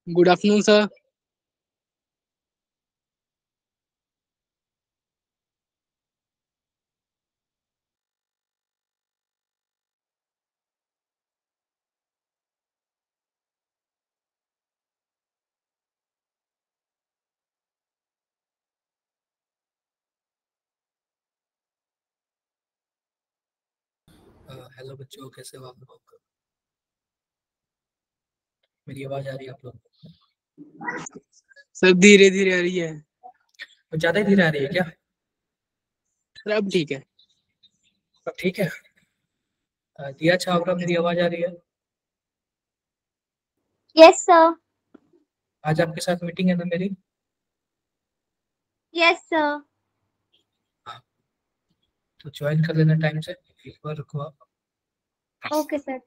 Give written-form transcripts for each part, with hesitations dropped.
Good afternoon sir. Hello बच्चों, कैसे हो आप लोग? मेरी आवाज आ रही है आप लोग? सर धीरे धीरे आ रही है। कुछ ज्यादा ही धीरे आ रही है क्या? सर अब ठीक है। अब ठीक है। दिया छावरा, मेरी आवाज आ रही है? Yes sir. आज आपके साथ मीटिंग है ना मेरी? Yes sir. तो ज्वाइन कर लेना टाइम से। एक बार रुको आप। Okay sir.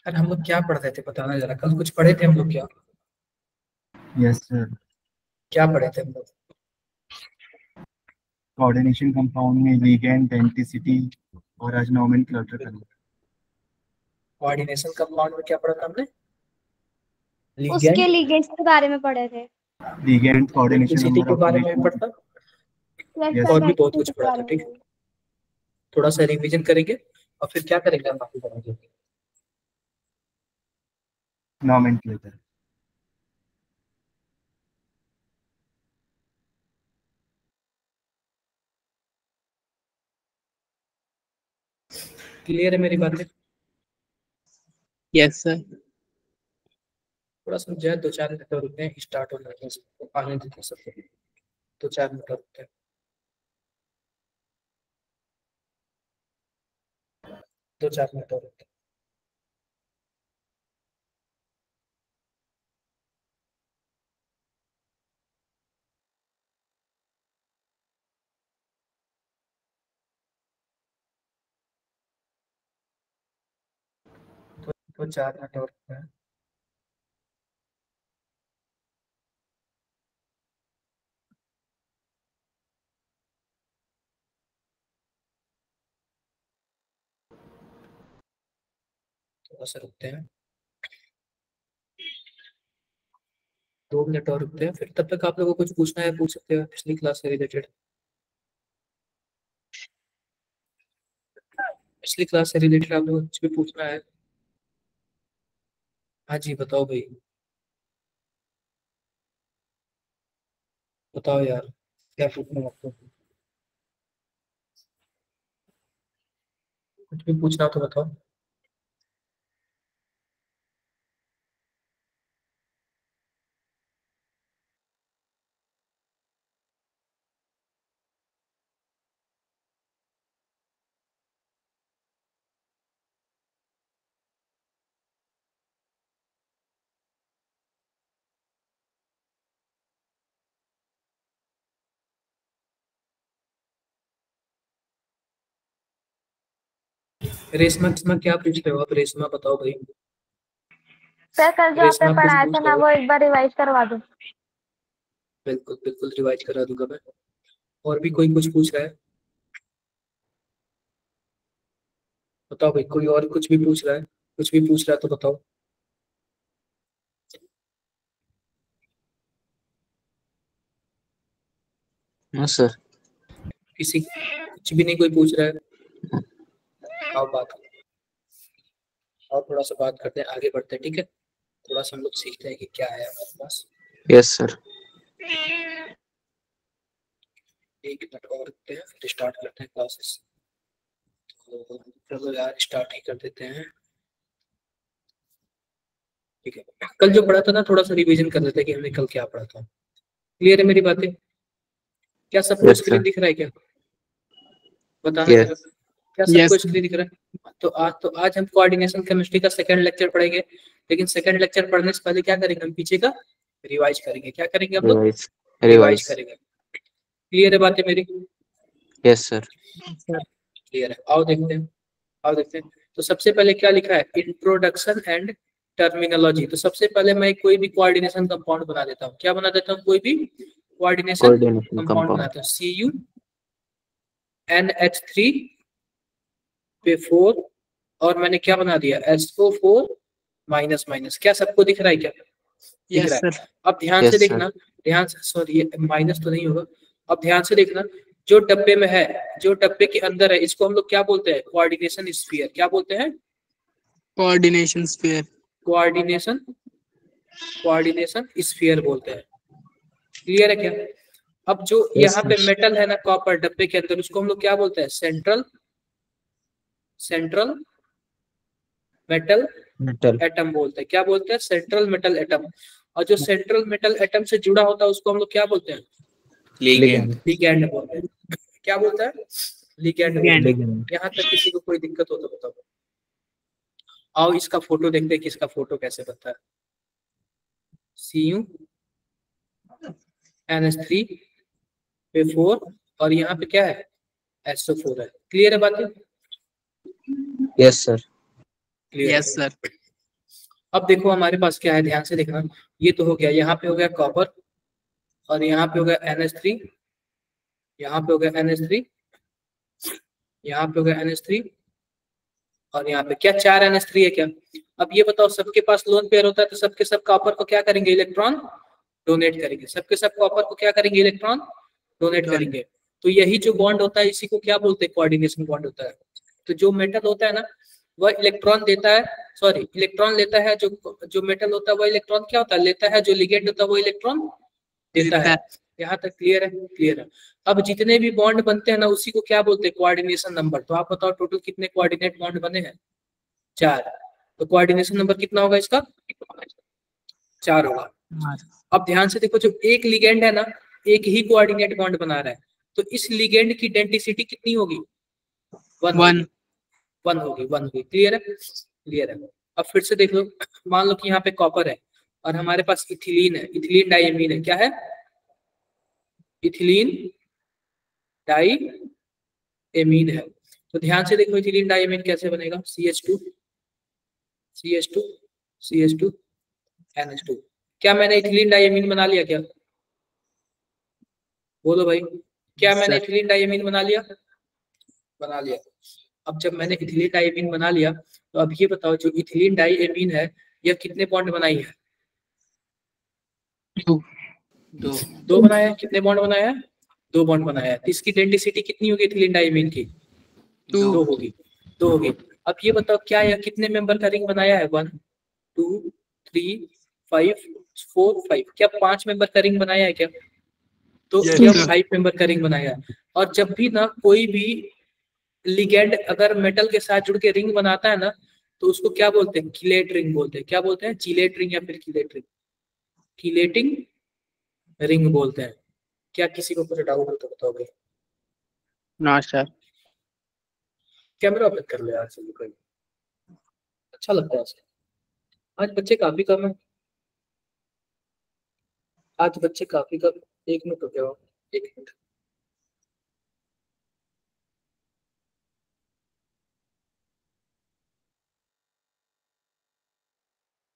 अरे हम लोग क्या पढ़ रहे थे बताना जरा, कल कुछ पढ़े थे हम लोग क्या? Yes sir. क्या पढ़े थे हम लोग? कोऑर्डिनेशन कंपाउंड में लिगेंड एंटिसिटी और आज नोमेनक्लेचर करना। कोऑर्डिनेशन कंपाउंड में क्या पढ़ा था हमने? उसके लिगेंड्स के बारे में पढ़े थे। लिगेंड कोऑर्डिनेशन एंटिसिटी नंबर के बारे में पढ़ता, यस और सर, भी बहुत कुछ के पढ़ा था। बारे ठीक है, में। थोड़ा सा रिवीजन करेंगे और फिर क्या करेंगे हम बाकी करेंगे। नोमेनक्लेचर। क्लियर है मेरी बातें? Yes sir. थोड़ा सा जो है 2-4 मिनट और रुकते हैं, स्टार्ट हो जाते हैं, आने देते हैं सबको। 2-4 मिनट और रुकते हैं। 2-4 मिनट और रुकते हैं। तो 4 मिनट और रुकते हैं। थोड़ा सा रुकते हैं, 2 मिनट और रुकते हैं। फिर तब तक आप लोगों को कुछ पूछना है पूछ सकते हो पिछली क्लास से रिलेटेड। पिछली क्लास से रिलेटेड आप लोगों को कुछ भी पूछना है? हाँ जी बताओ भाई, बताओ यार, क्या पूछना है आपको? कुछ भी पूछना हो तो बताओ। रेशमा रेशमा क्या पूछ रहे हो आप? रेशमा बताओ भाई। सर कल जो आपने रेशमा कुछ पढ़ाया पूछ था रहे ना, हो? वो एक बार रिवाइज करवा दो। बिल्कुल बिल्कुल रिवाइज करा दूंगा मैं। और भी कोई कुछ पूछ रहा है? बताओ भाई, कोई और कुछ भी पूछ रहा है? कुछ भी पूछ रहा है तो बताओ। हाँ सर। किसी कुछ भी नहीं कोई पूछ रहा है? आओ बात और थोड़ा सा बात करते हैं, आगे बढ़ते हैं। ठीक है, थोड़ा सा हम लोग सीखते हैं कि क्या है हमारे पास। Yes sir. एक मिनट और रुकते हैं, फिर स्टार्ट करते हैं क्लासेस। तो चलो यार स्टार्ट ही कर देते हैं। ठीक है, कल जो पढ़ा था ना, थोड़ा सा रिवीजन कर लेते हैं कि हमने कल क्या पढ़ा था। क्लियर है मेरी बातें? क्या सबको यस स्क्रीन सर। दिख रहा है क्या? बताना यस। जरा, क्या सबको यस। स्क्रीन दिख रहा है? तो आज हम कोऑर्डिनेशन केमिस्ट्री का सेकंड लेक्चर पढ़ेंगे। लेकिन सेकंड लेक्चर पढ़ने से पहले क्या करेंगे हम? पीछे का रिवाइज करेंगे। क्या करेंगे हम लोग? रिवाइज। Revise revise. करेंगे। क्लियर है बातें मेरी? Yes sir. क्लियर है, आओ देखते हैं। आओ देखते हैं। तो सबसे पहले क्या लिखा है? Introduction and terminology. तो सबसे पहले मैं कोई भी कोऑर्डिनेशन कंपाउंड बना देता हूँ। क्या बना देता हूँ? कोई भी कोऑर्डिनेशन कोऑर्डिनेशन कंपाउंड कंपाउंड। बनाते हैं। CuNH3 पे 4 और मैंने क्या बना दिया SO4 माइनस माइनस। क्या सबको दिख रहा है क्या? दिख रहा है। अब ध्यान Yes, से sir. देखना, ध्यान से, सॉरी माइनस तो नहीं होगा। अब ध्यान से देखना, जो डब्बे में है, जो डब्बे के अंदर है, इसको हम लोग क्या बोलते हैं? Coordination sphere. क्या बोलते हैं? Coordination sphere. कोऑर्डिनेशन स्फीयर बोलते हैं। क्लियर है क्या? अब जो यहाँ पे मेटल है ना, कॉपर डब्बे के अंदर, उसको हम लोग क्या बोलते हैं? Central metal metal. एटम बोलते हैं। क्या बोलते हैं? Central metal atom. और जो सेंट्रल मेटल एटम से जुड़ा होता है उसको हम लोग क्या बोलते हैं? लिगैंड बोलते हैं। क्या बोलते हैं? लिगैंड बोलते हैं। यहाँ तक किसी को कोई दिक्कत हो तो बताओ। आओ इसका फोटो देखते हैं कि इसका फोटो कैसे बनता है। CuNH3 पे 4 और यहाँ पे क्या है? SO4 है। क्लियर है बात? Yes sir. Yes sir. अब देखो हमारे पास क्या है, ध्यान से देखना। ये तो हो गया, यहाँ पे हो गया कॉपर और यहाँ पे हो गया NH3, यहाँ पे हो गया NH3, यहाँ पे हो गया NH3 और यहाँ पे क्या 4 NH3 है क्या? अब ये बताओ, सबके पास लोन पेयर होता है तो सबके सब कॉपर को क्या करेंगे? इलेक्ट्रॉन डोनेट करेंगे। सबके सब कॉपर को क्या करेंगे? इलेक्ट्रॉन डोनेट करेंगे। तो यही जो बॉन्ड होता है इसी को क्या बोलते हैं? कोऑर्डिनेशन बॉन्ड होता है। तो जो मेटल होता है ना वह इलेक्ट्रॉन देता है, सॉरी इलेक्ट्रॉन लेता है, जो मेटल होता है वह इलेक्ट्रॉन क्या होता है? लेता है। जो लिगेंड होता है वो इलेक्ट्रॉन देता है। यहाँ तक क्लियर है? क्लियर है। अब जितने भी बॉन्ड बनते हैं ना उसी को क्या बोलते हैं? Coordination number. तो आप बताओ टोटल कितने कोऑर्डिनेट बॉन्ड बने हैं? 4। तो कोऑर्डिनेशन नंबर कितना होगा इसका? 4 होगा। अब ध्यान से देखो, जो एक लिगेंड है ना एक ही कोऑर्डिनेट बॉन्ड बना रहा है, तो इस लिगेंड की डेंसिटी कितनी होगी? 1 होगी। क्लियर है? क्लियर है। अब फिर से देख लो, मान लो कि यहाँ पे कॉपर है और हमारे पास इथिलीन है, इथिलीन डाइमीन है। क्या है? इथिलीन डाइमीन है। तो ध्यान से देखो इथिलीन डाइमीन कैसे बनेगा? CH2 NH2। क्या मैंने इथिलीन डाइमीन बना लिया क्या? बोलो भाई, क्या मैंने इथिलीन डाइमीन बना लिया? बना लिया। अब जब मैंने इथिलीन डाइमीन बना लिया तो अब ये बताओ, जो इथिलीन डाइमीन है यह कितने बॉन्ड बनाई है? 2 बनाया है। कितने बॉन्ड बनाया है? 2 बॉन्ड बनाया है। तो इसकी डेंसिटी कितनी होगी इथिलीन डाइमीन की? 2 होगी। अब ये बताओ, क्या यह कितने मेंबर का रिंग बनाया है? 1 2 3 5 4 5। क्या 5 मेंबर का रिंग बनाया है क्या? तो यह 5 मेंबर का रिंग बनाया है। और जब भी ना कोई भी लिगेंड अगर मेटल के साथ जुड़ के रिंग बनाता है ना तो उसको क्या बोलते हैं? किलेट रिंग बोलते हैं। क्या बोलते हैं? चिलेट रिंग या फिर किलेट रिंग, किलेटिंग रिंग बोलते हैं। क्या किसी को कुछ डाउट हो तो बताओ भाई। ना सर। कैमरा ऑफ कर ले आज से कोई अच्छा लगता है। आज बच्चे काफी कम है। आज बच्चे काफी कम। 1 मिनट हो गया, 1 मिनट।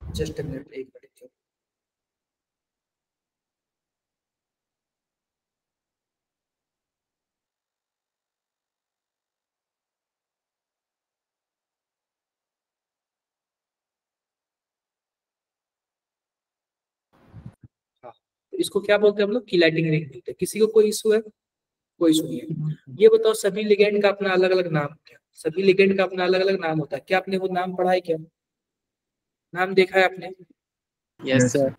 Just 1 minute, 1 minute. हाँ, तो इसको क्या बोलते हैं हम लोग? किलेटिंग रिंग बोलते हैं। किसी को कोई इशू है? कोई इशू नहीं है। ये बताओ, सभी लिगेंड का अपना अलग अलग नाम क्या? सभी लिगेंड का अपना अलग अलग नाम होता है। क्या आपने वो नाम पढ़ा है क्या? नाम देखा है आपने? Yes sir.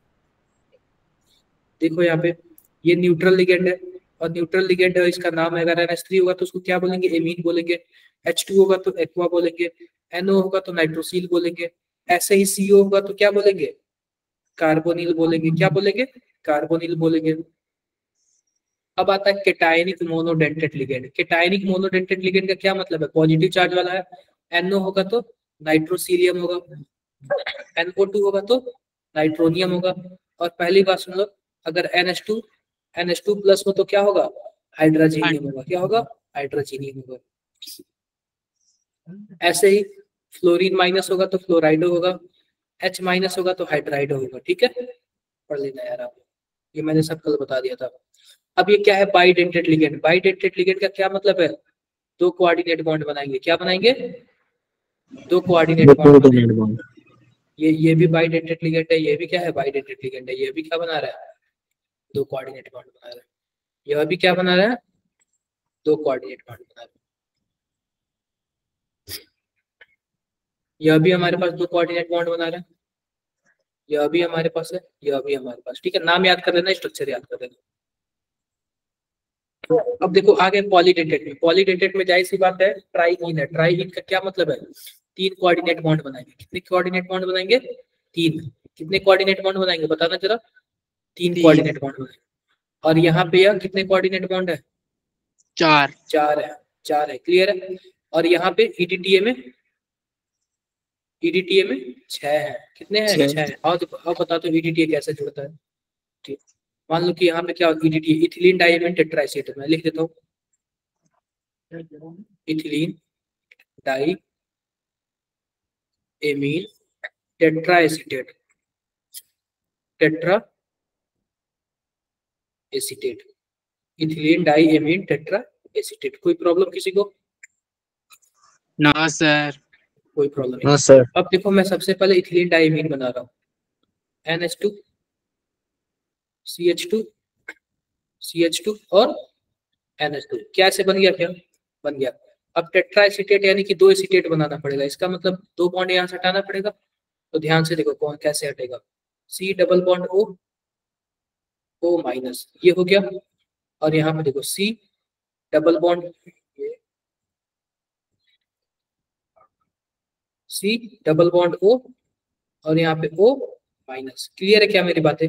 देखो यहाँ पे ये न्यूट्रल लिगेंड है और न्यूट्रल लिगेंड है, इसका नाम है। अगर NH3 होगा तो उसको क्या बोलेंगे? एमीन बोलेंगे। H2 होगा तो एक्वा बोलेंगे। NO होगा तो नाइट्रोसिल बोलेंगे। ऐसे ही CO होगा तो क्या बोलेंगे? कार्बोनिल बोलेंगे। क्या बोलेंगे? कार्बोनिल बोलेंगे। अब आता है केटायनिक मोनोडेंटेट लिगेंड। केटायनिक मोनोडेंटेट लिगेंड का क्या मतलब है? पॉजिटिव चार्ज वाला है। NO होगा तो नाइट्रोसिलियम होगा, NO2 होगा तो नाइट्रोनियम होगा। और पहली बात सुन लो, अगर NH2 प्लस हो तो क्या होगा? हाइड्रोजीनियम होगा। क्या होगा? हाइड्रोजीनियम होगा। ऐसे ही फ्लोरीन माइनस होगा तो फ्लोराइडो होगा, H माइनस होगा तो हाइड्राइडो होगा। ठीक है, पढ़ लेना यार आप। ये मैंने सब कल बता दिया था। अब ये क्या है, बाइडेंटेड लिगेंड। बाइडेंटेड लिगेंड का क्या मतलब है, दो कोऑर्डिनेट बॉन्ड बनाएंगे। क्या बनाएंगे, दो कोऑर्डिनेट बॉन्ड बनाएंगे। ये भी बाइडेंटेड लिगेंड है, ये भी क्या है, बाइडेंटेड लिगेंड है। ये भी क्या बना रहा है, दो कोऑर्डिनेट बॉन्ड बना रहा है। यह भी क्या बना रहा है, दो कोऑर्डिनेट बॉन्ड बना रहा है। यह भी हमारे पास दो कोऑर्डिनेट बॉन्ड बना रहा है, यह भी हमारे पास है, यह भी हमारे पास। ठीक है, नाम याद कर लेना, स्ट्रक्चर याद कर लेना। अब देखो आगे पॉलीडेंटेड में। पॉलीडेंटेड में जाहिर सी बात है ट्राईइन है। ट्राईइन का क्या मतलब है, तीन कोऑर्डिनेट बॉन्ड बनाएंगे। कितने कोऑर्डिनेट बॉन्ड बनाएंगे, तीन। कितने कोऑर्डिनेट बॉन्ड बनाएंगे बताना जरा, तीन कोऑर्डिनेट बॉन्ड बनाएंगे। और यहाँ पे यह कितने कोऑर्डिनेट बॉन्ड है, चार। चार है, चार है, क्लियर है। और यहाँ पे ईडीटीए में, ईडीटीए में 6 है। कितने हैं, 6 है। और बता दो ईडीटीए कैसे जुड़ता है। ठीक, मान लो कि यहाँ पे क्या ईडीटीए, इथिलीन डाइमीन टेट्राएसिटेट। मैं लिख देता हूँ, ethylene di amine tetraacetate, tetra acetate, ethylene di amine tetra acetate. कोई प्रॉब्लम किसी को? ना सर। कोई प्रॉब्लम नहीं। No sir. अब देखो मैं सबसे पहले इथिलीन डाइमीन बना रहा हूँ, NH2 CH2 CH2 और NH2। क्या ऐसे बन गया, क्या बन गया। अब टेट्रा एसिटेट यानी कि दो एसिटेट बनाना पड़ेगा। इसका मतलब दो बॉन्ड यहाँ से हटाना पड़ेगा। तो ध्यान से देखो कौन कैसे हटेगा, C double bond O minus, ये हो गया। और यहाँ पे देखो C double bond C double bond O और यहाँ पे O माइनस। क्लियर है क्या मेरी बातें?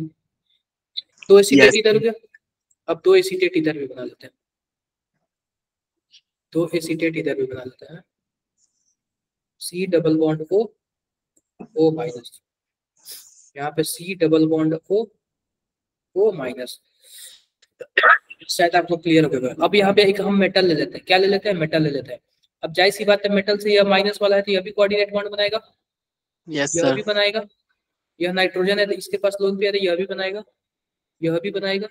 दो एसिटेट इधर हो गया। अब दो एसिटेट इधर भी बना लेते हैं, दो एसिटेट इधर भी बना लेते हैं। C double bond O minus, यहाँ पे C double bond O minus. शायद आपको क्लियर हो गया। अब यहाँ पे एक हम मेटल ले लेते हैं। क्या ले लेते हैं, मेटल ले लेते हैं। अब जाहिर सी बात है मेटल से यह माइनस वाला है तो यह भी कोऑर्डिनेट बॉन्ड बनाएगा। यस यह सर। भी बनाएगा। यह नाइट्रोजन है तो इसके पास लोन पेयर है, यह भी बनाएगा, यह भी बनाएगा,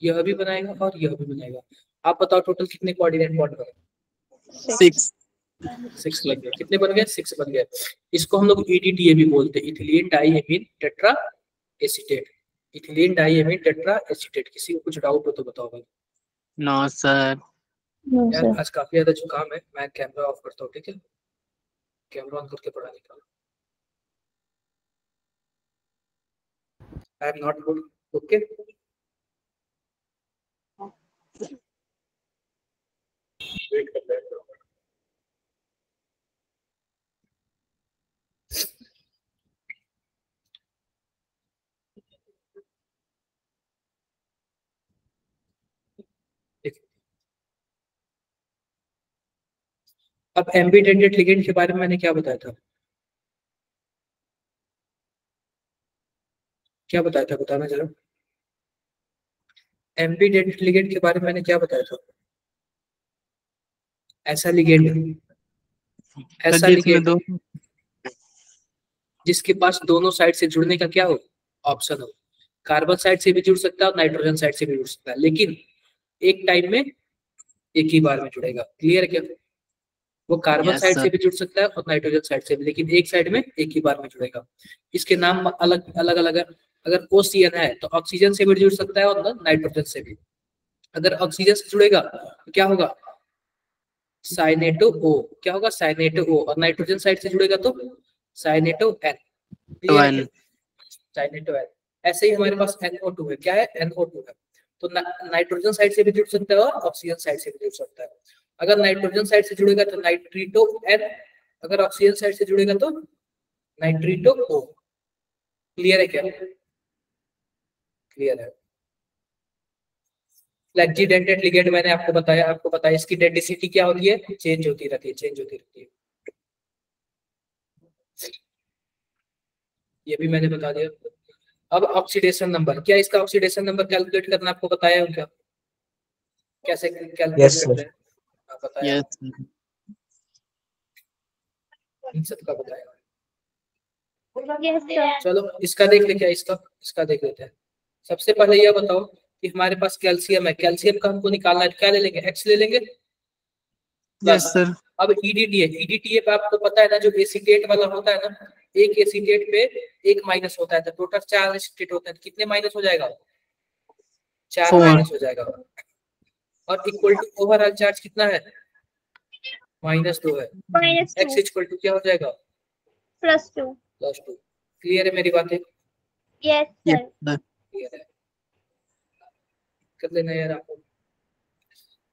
यह भी बनाएगा और यह भी बनाएगा। आप बताओ टोटल कितने कोऑर्डिनेट बॉन्ड बने? 6। 6 बन गए। कितने बन गए, 6 बन गए। इसको हम लोग ईडीटीए भी बोलते हैं, ethylene diamine tetra acetate. Ethylene diamine tetra acetate. किसी को कुछ डाउट हो तो बताओ भाई। No sir. यार आज काफी ज्यादा जुकाम है। मैं कैमरा ऑफ करता हूँ, ठीक है, कैमरा ऑन करके पढ़ा निकालो। I am not good, okay. Wait कर रहे हैं। अब एम्बिडेंटेड लिगेंड के बारे में मैंने क्या बताया था, क्या बताया था बताना जरा। एम्बिडेंटेड लिगेंड के बारे में मैंने क्या बताया था। ऐसा लिगेंड, ऐसा लिगेंड जिसके पास दोनों साइड से जुड़ने का क्या हो, ऑप्शन हो। कार्बन साइड से भी जुड़ सकता है और नाइट्रोजन साइड से भी जुड़ सकता है, लेकिन एक टाइम में एक ही बार में जुड़ेगा। क्लियर है क्या? वो कार्बन साइड से भी जुड़ सकता है और नाइट्रोजन साइड से भी, लेकिन एक साइड में एक ही बार में जुड़ेगा। इसके नाम अलग अलग अलग है। अगर OCN है तो ऑक्सीजन से भी जुड़ सकता है और नाइट्रोजन से भी। अगर ऑक्सीजन से जुड़ेगा तो क्या होगा, साइनेटो O। क्या होगा, साइनेटो O। और नाइट्रोजन साइड से जुड़ेगा तो साइनेटो N। साइनेटो N। ऐसे ही हमारे पास NO2 है। क्या है, NO2 है। तो नाइट्रोजन साइड से भी जुड़ सकता है और ऑक्सीजन साइड से भी जुड़ सकता है। अगर नाइट्रोजन साइड से जुड़ेगा तो नाइट्रीटो N, अगर ऑक्सीजन साइड से जुड़ेगा तो नाइट्रीटो O। क्लियर है क्या? क्लियर है। फ्लैक्जीडेंटेड लिगेंड मैंने आपको बताया इसकी डेंसिटी क्या होती है, चेंज होती रहती है, चेंज होती रहती है। ये भी मैंने बता दिया। अब ऑक्सीडेशन नंबर, क्या इसका ऑक्सीडेशन नंबर कैलकुलेट करना आपको बताया हो क्या, कैसे कैलकुलेट करते हैं? बताया, इन सब का बताया। चलो इसका देख ले, क्या इसका देख लेते हैं। सबसे पहले यह बताओ कि हमारे पास कैल्शियम है, कैल्शियम का हमको निकालना है, क्या ले लेंगे, एक्स ले लेंगे। Yes sir. अब ईडीटी है, ईडीटी पे आपको पता है ना, जो एसीटेट वाला होता है ना, एक एसीटेट पे एक माइनस होता है, तो टोटल 4 एसीटेट होते हैं, तो कितने माइनस हो जाएगा, 4 4 माइनस हो जाएगा। और इक्वल टू ओवरऑल चार्ज कितना है, -2 है। एक्स इक्वल टू क्या हो जाएगा, +2। क्लियर है मेरी बातें, yes yes sir. Sir. Clear है, कर लेना यार आपको।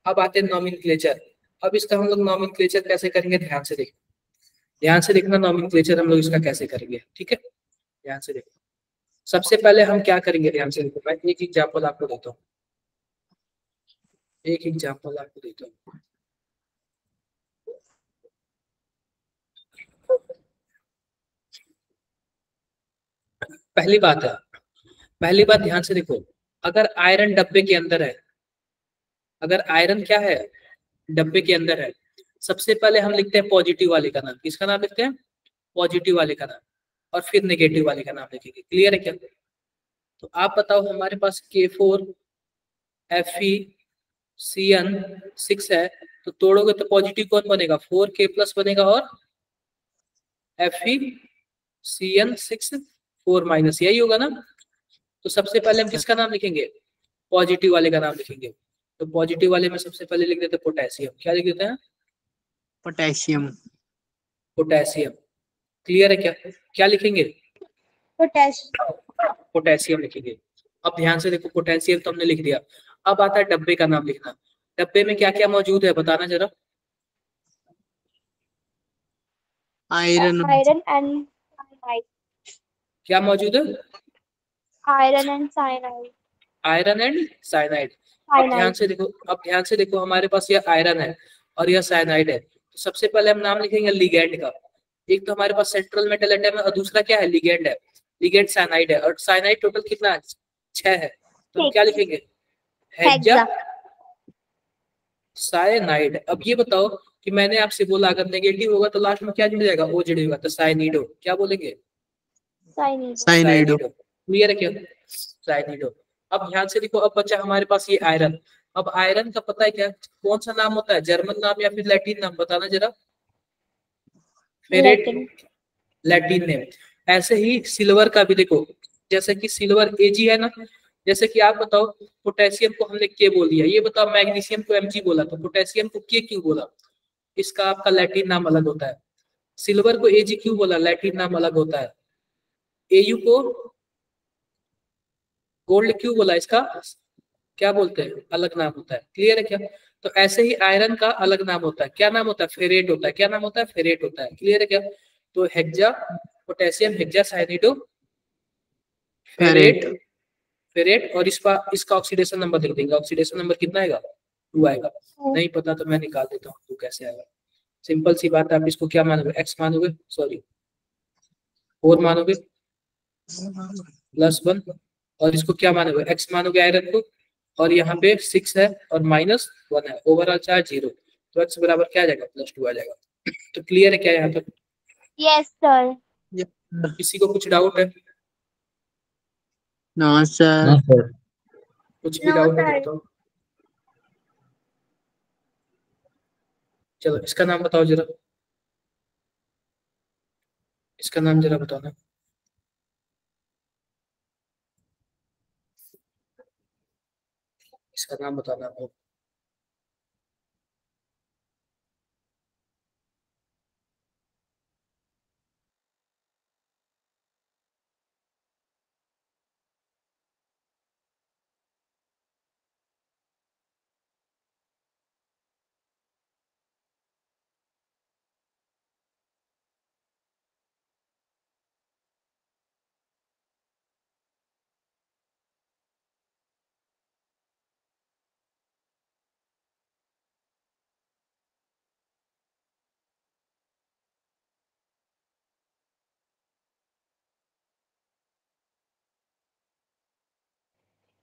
अब आते हैं नॉमेनक्लेचर। अब इसका हम लोग नॉमेनक्लेचर कैसे करेंगे, ध्यान से देखो, ध्यान से देखना, नॉमेनक्लेचर हम लोग इसका कैसे करेंगे, ठीक है, ध्यान से देखो। सबसे पहले हम क्या करेंगे, ध्यान से देखो, मैं एक एग्जांपल आपको देता हूँ, एक एग्जांपल आपको देता हूँ। पहली बात है, पहली बात ध्यान से देखो, अगर आयरन डब्बे के अंदर है, अगर आयरन क्या है, डब्बे के अंदर है, सबसे पहले हम लिखते हैं पॉजिटिव वाले का नाम, किसका नाम लिखते हैं, पॉजिटिव वाले का नाम, और फिर नेगेटिव वाले का नाम लिखेंगे, क्लियर है क्या। तो आप बताओ, हमारे पास Fe(Cn)(6) है, तो तोड़ोगे तो पॉजिटिव कौन बनेगा, 4K+ बनेगा, और FeCN6 4- यही होगा ना। तो सबसे पहले हम किसका नाम लिखेंगे, पॉजिटिव वाले का नाम लिखेंगे। तो पॉजिटिव वाले में सबसे पहले लिख देते हैं पोटेशियम, क्या लिख देते हैं, पोटेशियम। पोटेशियम, क्लियर है क्या, क्या लिखेंगे, पोटेशियम लिखेंगे। अब ध्यान से देखो, पोटेशियम तो हमने लिख दिया, अब आता है डब्बे का नाम लिखना। डब्बे में क्या क्या मौजूद है बताना जरा, आयरन। Iron and cyanide. क्या मौजूद है, iron and cyanide. Iron and cyanide. अब ध्यान से देखो, अब ध्यान से देखो, हमारे पास यह आयरन है और यह साइनाइड है, तो सबसे पहले हम नाम लिखेंगे लिगेंड का। एक तो हमारे पास सेंट्रल मेटल एटम है, और दूसरा क्या है, लिगेंड है, लिगेंड साइनाइड है, और साइनाइड टोटल कितना है, 6 है, तो हम क्या लिखेंगे, हेक्सा साइनाइड। अब ये बताओ कि मैंने आपसे बोला अगर नेगेटिव होगा तो लास्ट में क्या जुड़ जाएगा, ओ जुड़ेगा, तो साइनिडो, क्या बोलेंगे, साइनाइडो। क्लियर है क्या, साइनिडो। अब ध्यान से देखो, अब बचा हमारे पास ये आयरन। अब आयरन का पता है क्या, कौन सा नाम होता है, जर्मन नाम या फिर लैटिन नाम, बताना जरा, फेरेट, लैटिन नेम। ऐसे ही सिल्वर का भी देखो, जैसे कि सिल्वर Ag है ना, जैसे कि आप बताओ, पोटेशियम को हमने के बोल दिया, ये बताओ मैग्नीशियम को Mg बोला, तो पोटेशियम को के क्यों बोला, इसका आपका लैटिन नाम अलग होता है। सिल्वर को Ag क्यों बोला, लैटिन नाम अलग होता है। Au को गोल्ड क्यों बोला, इसका क्या बोलते हैं, अलग नाम होता है, क्लियर है क्या। तो ऐसे ही आयरन का अलग नाम होता है, क्या नाम होता है, फेरेट होता है, क्या नाम होता है, फेरेट होता है, क्लियर है क्या। तो hexa potassium hexa cyanido ferrate, ferrate, और इसका ऑक्सीडेशन नंबर लिख देंगे, ऑक्सीडेशन नंबर कितना आएगा, 2 आएगा। नहीं पता तो मैं निकाल देता हूँ 2 कैसे आएगा, सिंपल सी बात है, आप इसको क्या मानोगे, एक्स मानोगे, सॉरी 4 मानोगे, +1, और इसको क्या मानोगे, एक्स मानोगे आयरन को, और यहाँ पे 6 है और -1 है, ओवरऑल चार्ज 0, तो एक्स बराबर क्या आ जाएगा, +2 आ जाएगा। तो क्लियर है क्या यहाँ तक, यस सर। किसी को कुछ डाउट है, नो सर। कुछ भी डाउट है तो चलो, इसका नाम बताओ जरा, इसका नाम जरा बताओ ना, इसका नाम बताना आपको,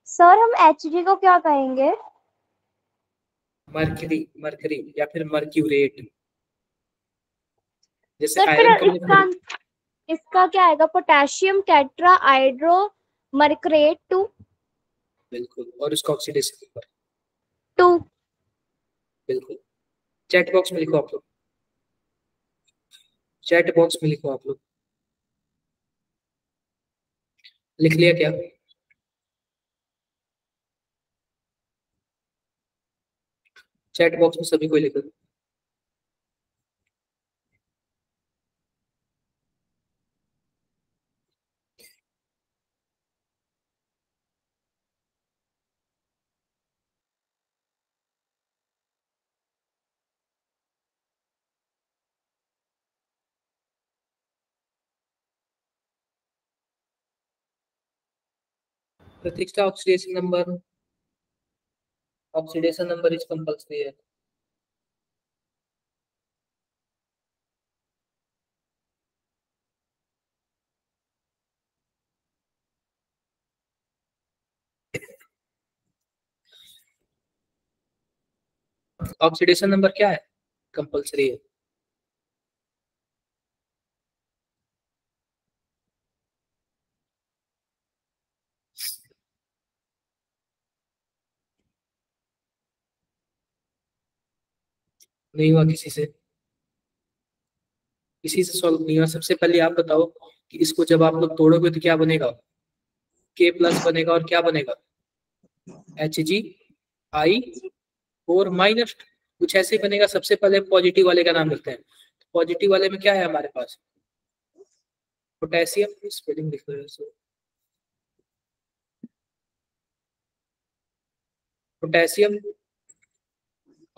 सर हम Hg को क्या कहेंगे, मर्क्यूरी, मर्करी या फिर मर्क्यूरेट, जैसे सर फिर आयरन इसका क्या आएगा, पोटेशियम टेट्रा हाइड्रो मर्क्यूरेट 2। बिल्कुल। और इसका ऑक्सीडेशन नंबर 2। बिल्कुल। चैट बॉक्स में लिखो आप लोग, चैट बॉक्स में लिखो आप लोग। लिख लिया क्या? चैट बॉक्स में सभी को लिखो। Pratiksha oxidation number, oxidation number is compulsory है। ऑक्सीडेशन नंबर क्या है? कंपल्सरी है। नहीं हुआ किसी से? किसी से सॉल्व नहीं हुआ। सबसे पहले आप बताओ कि इसको जब आप लोग तोड़ोगे तो क्या बनेगा? K प्लस बनेगा और क्या बनेगा? Hg(I)(4) कुछ ऐसे बनेगा। सबसे पहले पॉजिटिव वाले का नाम लिखते हैं। पॉजिटिव वाले में क्या है हमारे पास? पोटेशियम, स्पेलिंग लिख लो इसको, पोटेशियम।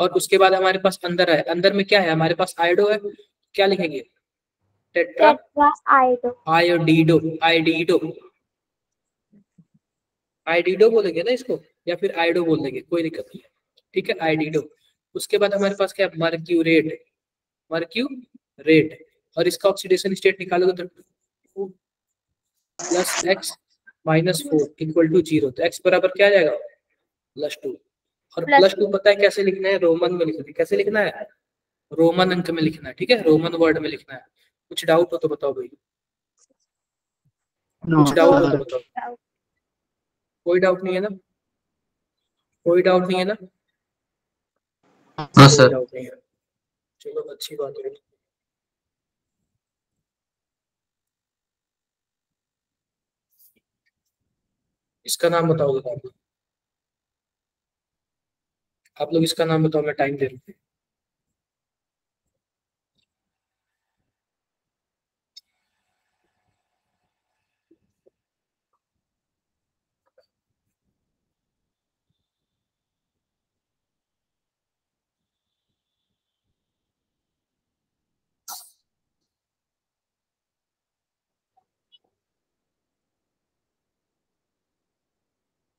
और उसके बाद हमारे पास अंदर है, अंदर में क्या है हमारे पास? आयोडो है। क्या लिखेंगे? टेट्रा आयोडीडो, आयोडीडो, आयोडीडो बोलेंगे ना इसको, या फिर आयोडो बोल देंगे, कोई दिक्कत नहीं है। ठीक है, आयोडीडो। उसके बाद हमारे पास क्या है? मर्क्यूरेट, मर्क्यूरेट। और इसका ऑक्सीडेशन स्टेट निकालोगे तो +(x-4) = 0। तो x बराबर क्या आ जाएगा? +2। और +2 पता है कैसे लिखना है? रोमन में लिखना है। कैसे लिखना है? रोमन अंक में लिखना है। ठीक है, रोमन वर्ड में लिखना है। कुछ डाउट हो तो बताओ भाई, कुछ डाउट हो तो बताओ। कोई डाउट नहीं है ना? कोई डाउट नहीं है ना? हाँ कोई सर। डाउट नहीं है। चलो अच्छी बात है। इसका नाम बताओगे आप लोग इसका नाम बताओ, मैं टाइम दे रहा हूँ।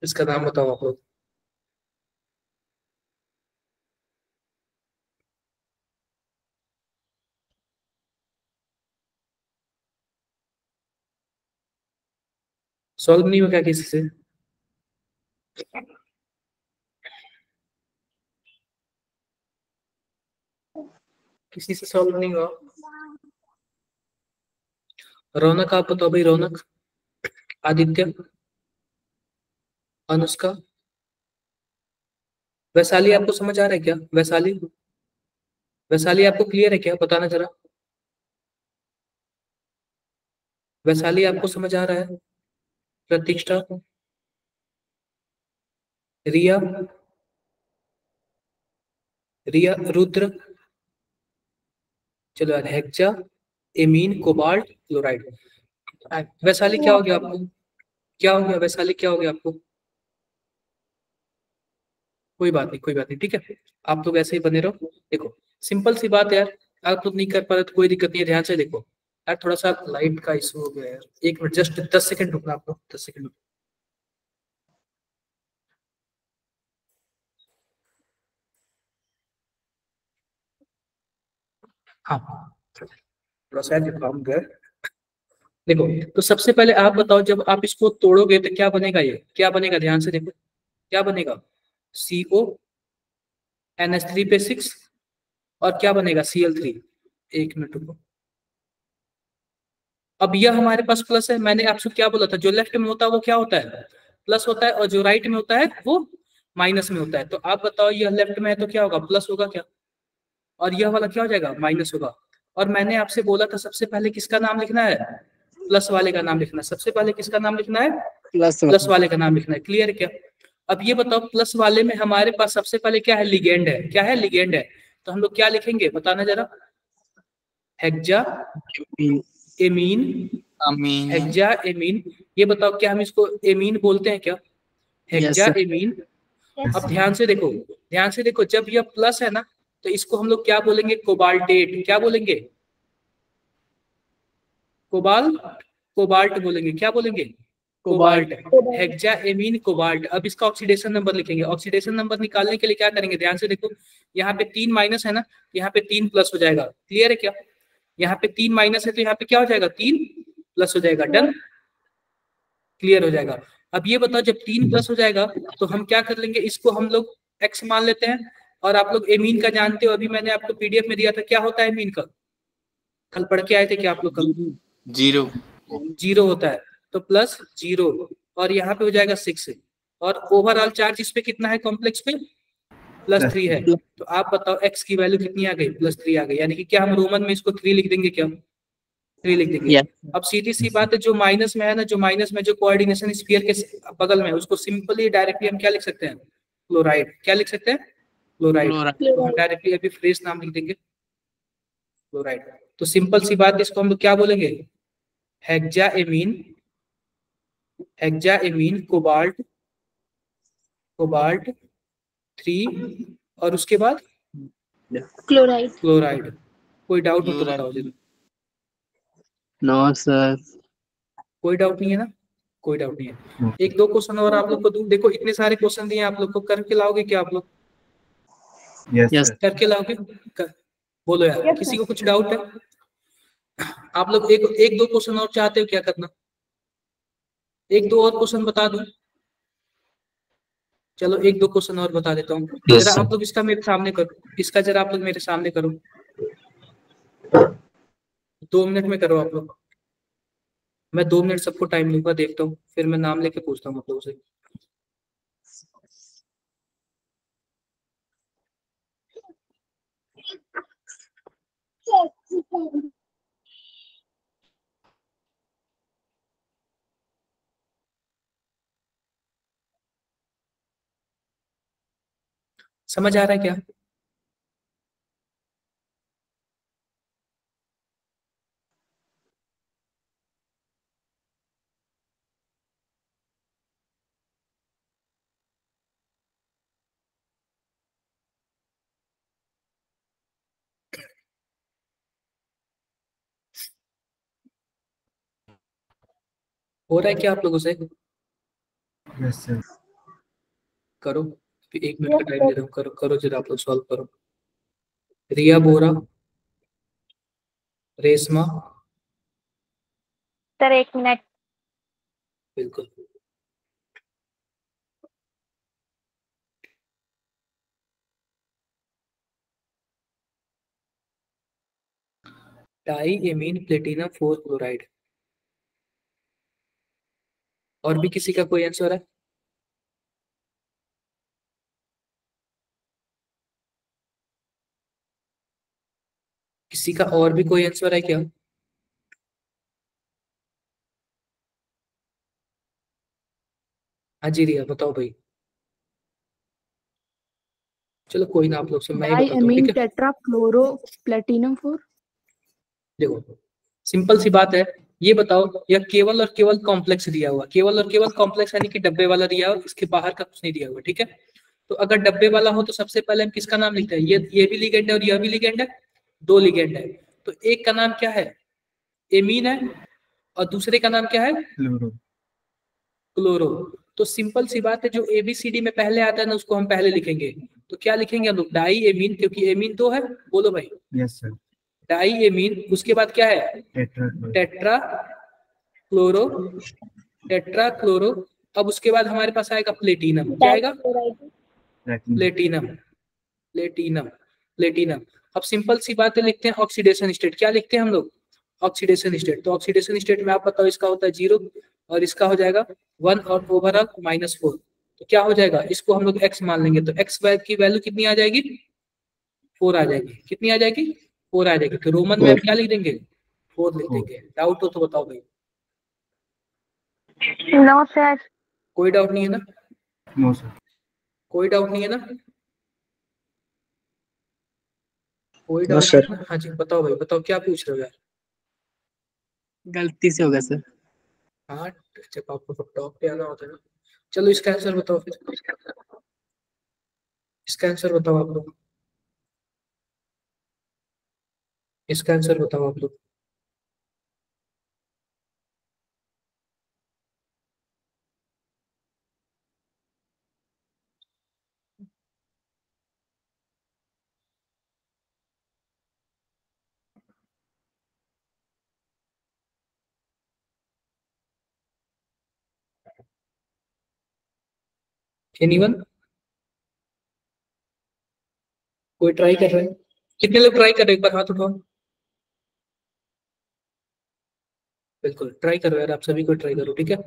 इसका नाम बताओ आप लोग। सॉल्व नहीं हो क्या किसी से? किसी से सॉल्व नहीं हुआ? रौनक आप बताओ भाई, रौनक, आदित्य, अनुष्का, वैशाली आपको समझ आ रहा है क्या? वैशाली, वैशाली आपको क्लियर है क्या? बताना जरा। वैशाली आपको समझ आ रहा है? प्रतिष्ठा, रिया, रिया, रुद्र, चलो यार, hexa, amine, cobalt, chloride. Vaishali क्या हो गया आपको? क्या हो गया वैशाली? क्या हो गया आपको? कोई बात नहीं, कोई बात नहीं, ठीक है। आप लोग ऐसे ही बने रहो। देखो सिंपल सी बात है यार, आप लोग नहीं कर पा रहे तो कोई दिक्कत नहीं है। ध्यान से देखो यार, थोड़ा सा लाइट का इशू हो गया यार। 1 मिनट, जस्ट 10 सेकंड रुकना आप लोग, 10 सेकंड। हाँ, थोड़ा सा काम गया। देखो तो सबसे पहले आप बताओ, जब आप इसको तोड़ोगे तो क्या बनेगा? ये क्या बनेगा? ध्यान से देखो क्या बनेगा? CO NH3 पे 6 और क्या बनेगा? Cl3। 1 मिनट रुको। अब यह हमारे पास प्लस है। मैंने आपसे क्या बोला था? जो लेफ्ट में होता है वो क्या होता है? प्लस होता है, और जो राइट में होता है वो माइनस में होता है। तो आप बताओ यह लेफ्ट में है तो क्या होगा, प्लस होगा क्या, और यह वाला क्या हो जाएगा, माइनस होगा। और मैंने आपसे बोला था सबसे पहले किसका नाम लिखना है, प्लस वाले का नाम लिखना है। सबसे पहले किसका नाम लिखना है, प्लस वाले का नाम लिखना है। क्लियर क्या? अब ये बताओ प्लस वाले में हमारे पास सबसे पहले क्या है, लिगेंड है। क्या है, लिगेंड है। तो हम लोग क्या लिखेंगे बताना जरा, हेक्सा एमीन, हेक्सा एमीन। ये बताओ क्या हम इसको एमीन बोलते हैं क्या, हेक्सा एमीन। अब ध्यान से देखो, ध्यान से देखो, जब यह प्लस है ना तो इसको हम लोग क्या बोलेंगे, कोबाल्टेट। क्या बोलेंगे, कोबाल्ट बोलेंगे। क्या बोलेंगे, कोबाल्ट, हेक्सा एमीन कोबाल्ट। अब इसका ऑक्सीडेशन नंबर लिखेंगे। ऑक्सीडेशन नंबर निकालने के लिए क्या करेंगे, ध्यान से देखो, यहाँ पे 3 माइनस है ना, यहाँ पे 3 प्लस हो जाएगा। क्लियर है क्या? यहाँ पे 3 माइनस है तो यहाँ पे क्या हो जाएगा, 3 प्लस हो जाएगा। डन, क्लियर हो जाएगा। अब ये बताओ जब 3 प्लस हो जाएगा तो हम क्या कर लेंगे, इसको हम लोग एक्स मान लेते हैं। और आप लोग एमीन का जानते हो, अभी मैंने आपको पीडीएफ में दिया था, क्या होता है एमीन का, कल पढ़ के आए थे क्या आप लोग कल, जीरो होता है। तो प्लस 0 और यहाँ पे हो जाएगा 6, और ओवरऑल चार्ज इस पे कितना है, कॉम्प्लेक्स पे +3 है। तो आप बताओ एक्स की वैल्यू कितनी आ गई, +3 आ गई। यानी कि क्या हम रोमन में इसको 3 लिख देंगे, क्या 3 लिख देंगे। अब सीधी सी बात है, जो माइनस में है ना, जो माइनस में जो कोऑर्डिनेशन स्फीयर के बगल में है, उसको सिंपली डायरेक्टली हम क्या लिख सकते हैं, क्लोराइड। क्या लिख सकते हैं, क्लोराइड। तो हम डायरेक्टली अभी फ्रेश नाम लिख देंगे, क्लोराइड। तो सिंपल सी बात, इसको हम लोग क्या बोलेंगे, hexa amine, hexa amine cobalt, cobalt 3, और उसके बाद क्लोराइड। क्लोराइड। कोई डाउट हो तो बताओ जरा। नो सर, कोई डाउट नहीं है ना, कोई डाउट नहीं है। एक दो क्वेश्चन और आप लोग को दूं, देखो इतने सारे क्वेश्चन दिए आप लोग को, करके लाओगे क्या आप लोग, यस करके लाओगे बोलो यार, किसी को कुछ डाउट है? आप लोग एक दो क्वेश्चन और चाहते हो क्या करना, एक दो और क्वेश्चन बता दूं? चलो एक दो क्वेश्चन और बता देता हूँ। जरा आप लोग इसका मेरे सामने करो, इसका जरा आप लोग मेरे सामने करो, 2 मिनट में करो आप लोग। मैं 2 मिनट सबको टाइम लूंगा, देखता हूँ, फिर मैं नाम लेके पूछता हूँ आप लोगों से। समझ आ रहा है क्या? हो रहा है क्या आप लोगों से? Yes sir. करो, फिर 1 मिनट का टाइम दे रहा हूँ, करो करो जरा आप लोग सॉल्व करो। Riya Bora, Reshma, sir 1 minute. बिल्कुल। Di amine platinum 4 chloride. और भी किसी का कोई आंसर है? किसी का और भी कोई आंसर है क्या? हाँ जी रिया बताओ भाई। चलो कोई ना, आप लोग से मैं ही बताता हूँ, ठीक है? Tetra chloro platinum 4। देखो सिंपल सी बात है, ये बताओ यह केवल और केवल कॉम्प्लेक्स दिया हुआ, केवल और केवल कॉम्प्लेक्स यानी कि डब्बे वाला दिया हुआ, इसके बाहर का कुछ नहीं दिया हुआ, ठीक है? तो अगर डब्बे वाला हो तो सबसे पहले हम किसका नाम लिखते हैं, ये भी लिगेंड है और यह भी लिगेंड है, 2 लिगेंड है। तो एक का नाम क्या है, एमीन है, और दूसरे का नाम क्या है, क्लोरो। क्लोरो। तो सिंपल सी बात है, जो एबीसीडी में पहले आता है ना उसको हम पहले लिखेंगे। तो क्या लिखेंगे हम लोग, डाई एमीन, क्योंकि एमीन 2 है, बोलो भाई। Yes sir. डाई एमीन, उसके बाद क्या है, टेट्रा क्लोरो, टेट्रा क्लोरो। अब उसके बाद हमारे पास आएगा प्लेटिनम, क्या आएगा, प्लेटिनम, प्लेटिनम, प्लेटिनम। अब सिंपल सी बात है, लिखते हैं ऑक्सीडेशन स्टेट। क्या लिखते हैं हम लोग, ऑक्सीडेशन स्टेट। तो ऑक्सीडेशन स्टेट में आप बताओ इसका होता है 0, और इसका हो जाएगा 1 और ओवरऑल -4। तो क्या हो जाएगा, इसको हम लोग x मान लेंगे, तो x की वैल्यू कितनी आ जाएगी, 4 आ जाएगी। कितनी आ जाएगी, 4 आ जाएगी। तो रोमन में हम क्या लिख देंगे, 4 लिख देंगे। डाउट हो तो बताओ भाई। No sir. कोई डाउट नहीं है ना, नो सर। कोई डाउट नहीं है ना, कोई डाउट नहीं है ना। हाँ जी बताओ भाई, बताओ क्या पूछ रहे हो यार। गलती से हो गया सर। हाँ जब आपको टॉप पे आना होता है ना। चलो इसका आंसर बताओ फिर, इसका आंसर बताओ आप लोग, इसका आंसर बताओ आप लोग। एनीवन, कोई ट्राई कर रहे हैं? कितने लोग ट्राई कर रहे हैं, एक बार हाथ उठाओ। बिल्कुल ट्राई करो यार, आप सभी को ट्राई करो, ठीक है।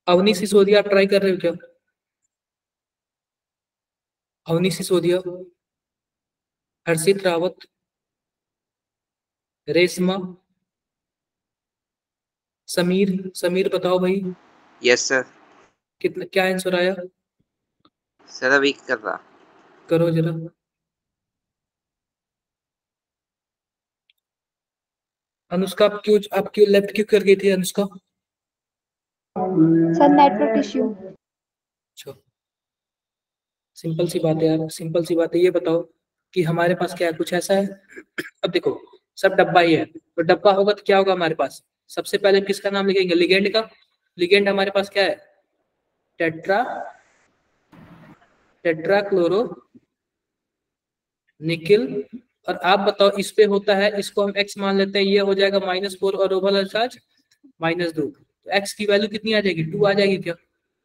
अवनी सिसोदिया आप ट्राई कर रहे हो क्या? अवनी सिसोदिया, हर्षित रावत, रेशमा, समीर, समीर बताओ भाई। Yes sir. कितना, क्या आंसर आया? सर अभी कर रहा। करो जरा। अनुष्का आप क्यों लेफ्ट क्यों कर गई थी अनुष्का? Sir network issue. अच्छा, सिंपल सी बात है यार, सिंपल सी बात है। ये बताओ कि हमारे पास क्या है, कुछ ऐसा है। अब देखो सब डब्बा ही है, तो डब्बा होगा तो क्या होगा हमारे पास, सबसे पहले किसका नाम लिखेंगे, लिगेंड का। लिगेंड हमारे पास क्या है, टेट्रा क्लोरो निकिल। और आप बताओ इस पे होता है, इसको हम x मान लेते हैं, ये हो जाएगा -4 और ओवरऑल चार्ज -2। तो x की वैल्यू कितनी आ जाएगी, 2 आ जाएगी क्या?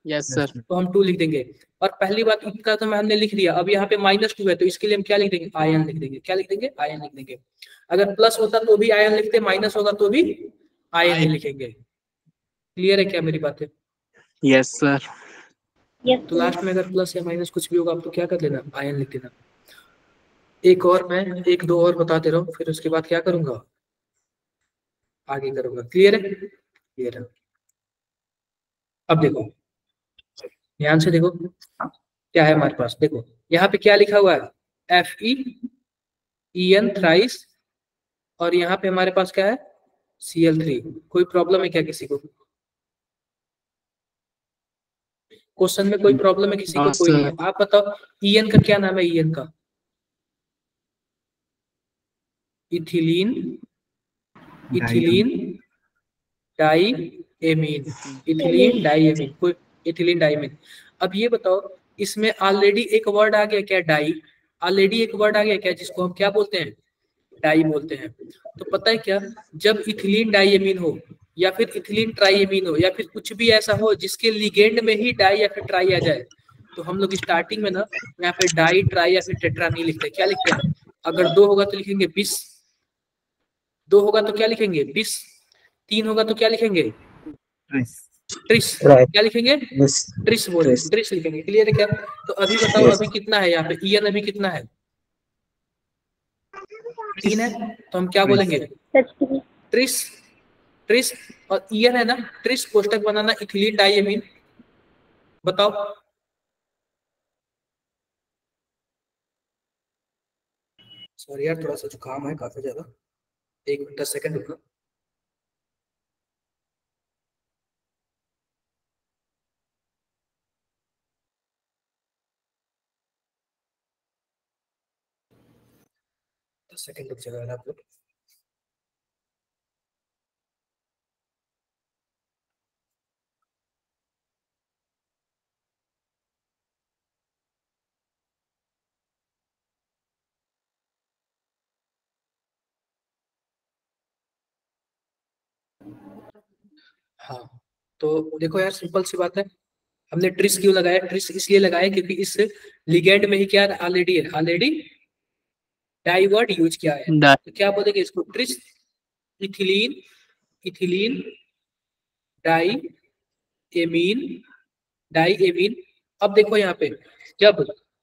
Yes sir. तो हम 2 लिख देंगे। और पहली बात इनका तो हमने लिख लिया, अब यहाँ पे -2 है तो इसके लिए हम क्या लिख देंगे, आयन लिख देंगे। क्या लिख देंगे, आयन लिख देंगे। अगर प्लस होता तो भी आयन लिखते, माइनस होगा तो भी आयन ही लिखेंगे। क्लियर है क्या मेरी बात है? Yes sir. तो लास्ट में अगर प्लस या माइनस कुछ भी होगा आप तो क्या कर लेना, आयन लिख देना। एक और मैं 1-2 और बताते रहो, फिर उसके बाद क्या करूंगा, आगे करूंगा। क्लियर है, क्लियर है। अब देखो ध्यान से देखो क्या है हमारे पास। देखो यहाँ पे क्या लिखा हुआ है, FeEn थ्राइस, और यहाँ पे हमारे पास क्या है, Cl3। कोई प्रॉब्लम है क्या किसी को, क्वेश्चन में कोई प्रॉब्लम है किसी को? कोई नहीं है। आप बताओ En का क्या नाम है, En का इथिलीन, इथिलीन डाईएमीन, इथिलीन डाईएमीन, कोई इथिलीन डाईएमीन। अब ये बताओ इसमें ऑलरेडी एक वर्ड आ गया क्या, डाई, ऑलरेडी एक वर्ड आ गया क्या, जिसको हम क्या बोलते हैं, डाई बोलते हैं। तो पता है क्या, जब इथिलीन डाईएमीन हो या फिर इथिलीन ट्राईएमीन हो या फिर कुछ भी ऐसा हो जिसके लिगेंड में ही डाई या फिर ट्राई आ जाए, तो हम लोग स्टार्टिंग में ना यहाँ पे डाई, ट्राई या फिर टेट्रा नहीं लिखते। क्या लिखते हैं, अगर 2 होगा तो लिखेंगे बिस, 2 होगा तो क्या लिखेंगे, बिस, 3 होगा तो क्या लिखेंगे, ट्रिस। क्या लिखेंगे, ट्रिस बोले, ट्रिस लिखेंगे। क्लियर है क्या? तो अभी बताओ अभी कितना है यहाँ पे, ईएन अभी कितना है, 3 है, तो हम क्या बोलेंगे, ट्रिस, ट्रिस। और ईएन है ना, ट्रिस कोष्टक बनाना इथिलीन डाईएमीन। बताओ सॉरी यार थोड़ा सा जुकाम है काफी ज्यादा, 1 मिनट 10 सेकंड रुकना। सेकंड रुक जाएगा आप लोग। हाँ तो देखो यार सिंपल सी बात है, हमने ट्रिस क्यों लगाया, ट्रिस इसलिए लगाया क्योंकि इस लिगेंड में ही क्या ऑलरेडी है, ऑलरेडी डाई वर्ड यूज किया है। तो क्या बोलेंगे इसको, tris ethylene, ethylene di amine. अब देखो यहाँ पे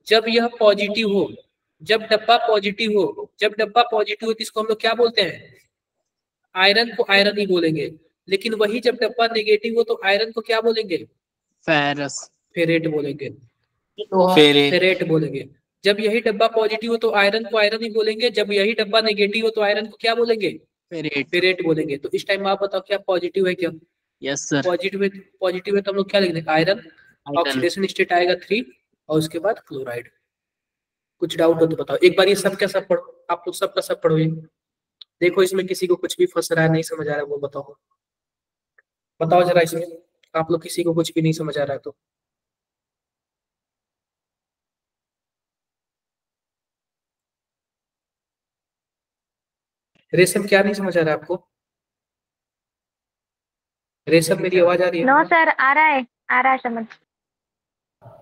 जब यह पॉजिटिव हो, जब डब्बा पॉजिटिव हो तो इसको हम लोग क्या बोलते हैं? आयरन को आयरन ही बोलेंगे। लेकिन वही जब डब्बा नेगेटिव हो तो आयरन को क्या बोलेंगे? फेरस, फेरेट बोलेंगे। फेरेट बोलेंगे। जब यही डब्बा पॉजिटिव हो तो आयरन को आयरन ही बोलेंगे। जब यही डब्बा नेगेटिव हो तो आयरन को क्या बोलेंगे? फेरेट बोलेंगे। तो इस टाइम आप बताओ क्या पॉजिटिव है क्या? यस सर, पॉजिटिव है तो हम लोग क्या लिख देंगे? आयरन। ऑक्सीडेशन स्टेट आएगा 3 और उसके बाद क्लोराइड। कुछ डाउट हो तो बताओ। एक बार ये सब का सब पढ़ो, आप लोग सबका सब पढ़ो। ये देखो इसमें किसी को कुछ भी फंस रहा है, नहीं समझ आ रहा है, वो बताओ जरा। इसमें आप लोग किसी को कुछ भी नहीं समझ आ रहा है तो रेशम क्या नहीं समझ आ रहा है आपको? रेशम मेरी आवाज आ रही है? नो सर, आ रहा है समझ।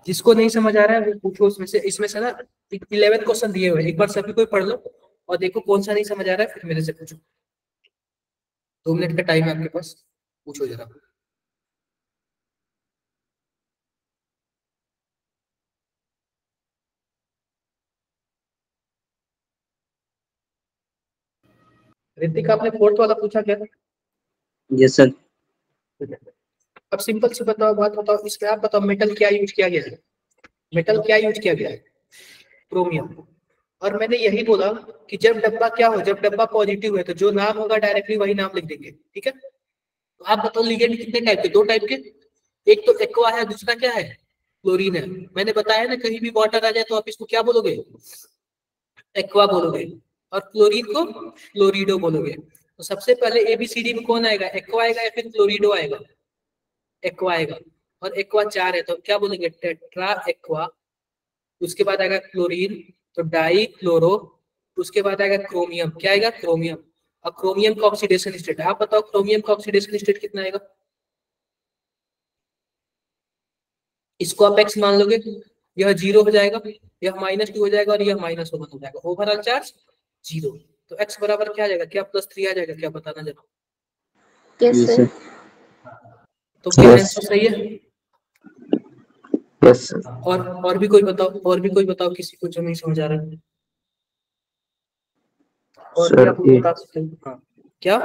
जिसको नहीं समझ आ रहा है वो पूछो। इसमें से ना 11 क्वेश्चन दिए हुए हैं। एक बार सभी कोई पढ़ लो और देखो कौन सा नहीं समझ आ रहा है, फिर मेरे से पूछो। 2 मिनट का टाइम है आपके पास, पूछो जरा। ऋतिक आपने 4th वाला पूछा क्या? Yes sir. अब सिंपल सी बात बताओ, इसमें आप बताओ मेटल क्या यूज किया गया है? मेटल क्या यूज किया गया है? क्रोमियम। और मैंने यही बोला कि जब डब्बा क्या हो, जब डब्बा पॉजिटिव है तो जो नाम होगा डायरेक्टली वही नाम लिख देंगे। ठीक है, तो आप बताओ लिगेंड कितने टाइप के? 2 टाइप के। एक तो एक्वा है, दूसरा क्या है? क्लोरीन है। मैंने बताया ना, कहीं भी वाटर आ जाए तो आप इसको क्या बोलोगे? एक्वा बोलोगे। और क्लोरीन को क्लोरीडो बोलोगे। तो सबसे पहले एबीसीडी में कौन आएगा? एक्वा आएगा या फिर क्लोरीडो आएगा? एक्वा आएगा। और एक्वा 4 है तो क्या बोलेंगे? Tetra aqua. उसके बाद आएगा क्लोरीन तो डाई क्लोरो। उसके बाद आएगा क्रोमियम। क्या आएगा? क्रोमियम। और क्रोमियम का ऑक्सीडेशन स्टेट, आप बताओ क्रोमियम का ऑक्सीडेशन स्टेट कितना आएगा? इसको आप एक्स मान लोगे, यह 0 हो जाएगा, यह -2 हो जाएगा और यह -1 हो जाएगा। Overall charge 0। तो एक्स बराबर क्या आ जाएगा? क्या +3 आ जाएगा? क्या बताना जरा। Yes sir. तो क्या आंसर सही है? Yes sir. और भी कोई बताओ, किसी को जो नहीं समझ आ रहा है। और भी आप लोग बता सकते हैं। हाँ, क्या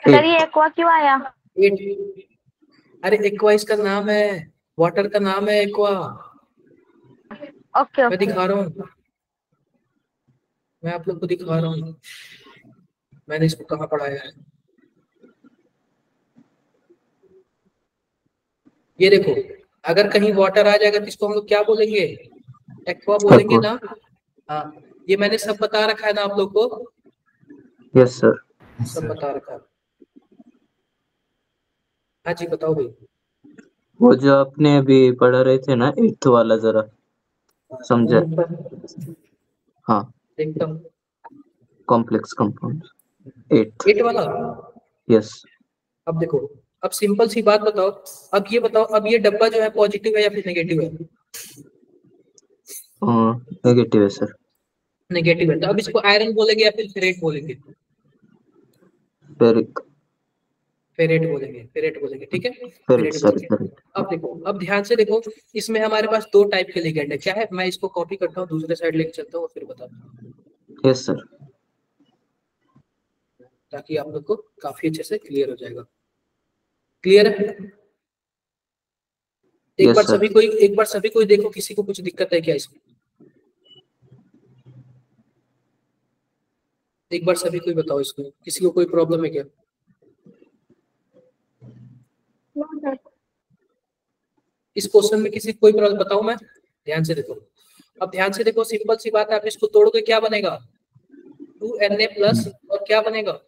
सर ये एक्वा क्यों आया? 8? अरे एक्वा इसका नाम है, वाटर का नाम है एक्वा। ओके मैं दिखा रहा हूँ, मैं आप लोग को दिखा रहा हूँ, मैंने इसको कहाँ पढ़ाया है। ये देखो, अगर कहीं वाटर आ जाएगा तो इसको हम लोग क्या बोलेंगे? एक्वा बोलेंगे ना। हाँ, ये मैंने सब बता रखा है ना आप लोग को। Yes sir. सब बता रखा है। हाँ जी बताओ भाई। वो जो आपने अभी पढ़ा रहे थे ना 8th वाला, जरा समझा? हाँ, एकदम कॉम्प्लेक्स कंपाउंड 8 वाला। यस। अब देखो, अब सिंपल सी बात बताओ, अब ये बताओ, अब ये डब्बा जो है पॉजिटिव है या फिर नेगेटिव है? नेगेटिव है सर। नेगेटिव है, तो अब इसको आयरन बोलेंगे या फिर फेरेट बोलेंगे? फेरिक। फेरेट बोलेंगे। ठीक है, फेरिक सर, बोलेंगे। फेरिक। अब देखो, अब ध्यान से देखो, इसमें हमारे पास 2 टाइप के लिगेंड है। क्या है? मैं इसको कॉपी करता हूँ, दूसरे साइड लेके चलता हूँ और फिर बताता हूँ, यस सर। ताकि आप लोग को काफी अच्छे से क्लियर हो जाएगा। क्लियर है? एक बार सभी कोई देखो, किसी को कुछ दिक्कत है क्या इसमें? एक बार सभी कोई बताओ, इसको किसी को कोई प्रॉब्लम है क्या? इस क्वेश्चन में किसी को कोई प्रॉब्लम बताओ? मैं ध्यान से देखो, अब ध्यान से देखो, सिंपल सी बात है। आप इसको तोड़ोगे क्या बनेगा? 2Na+ और क्या बनेगा?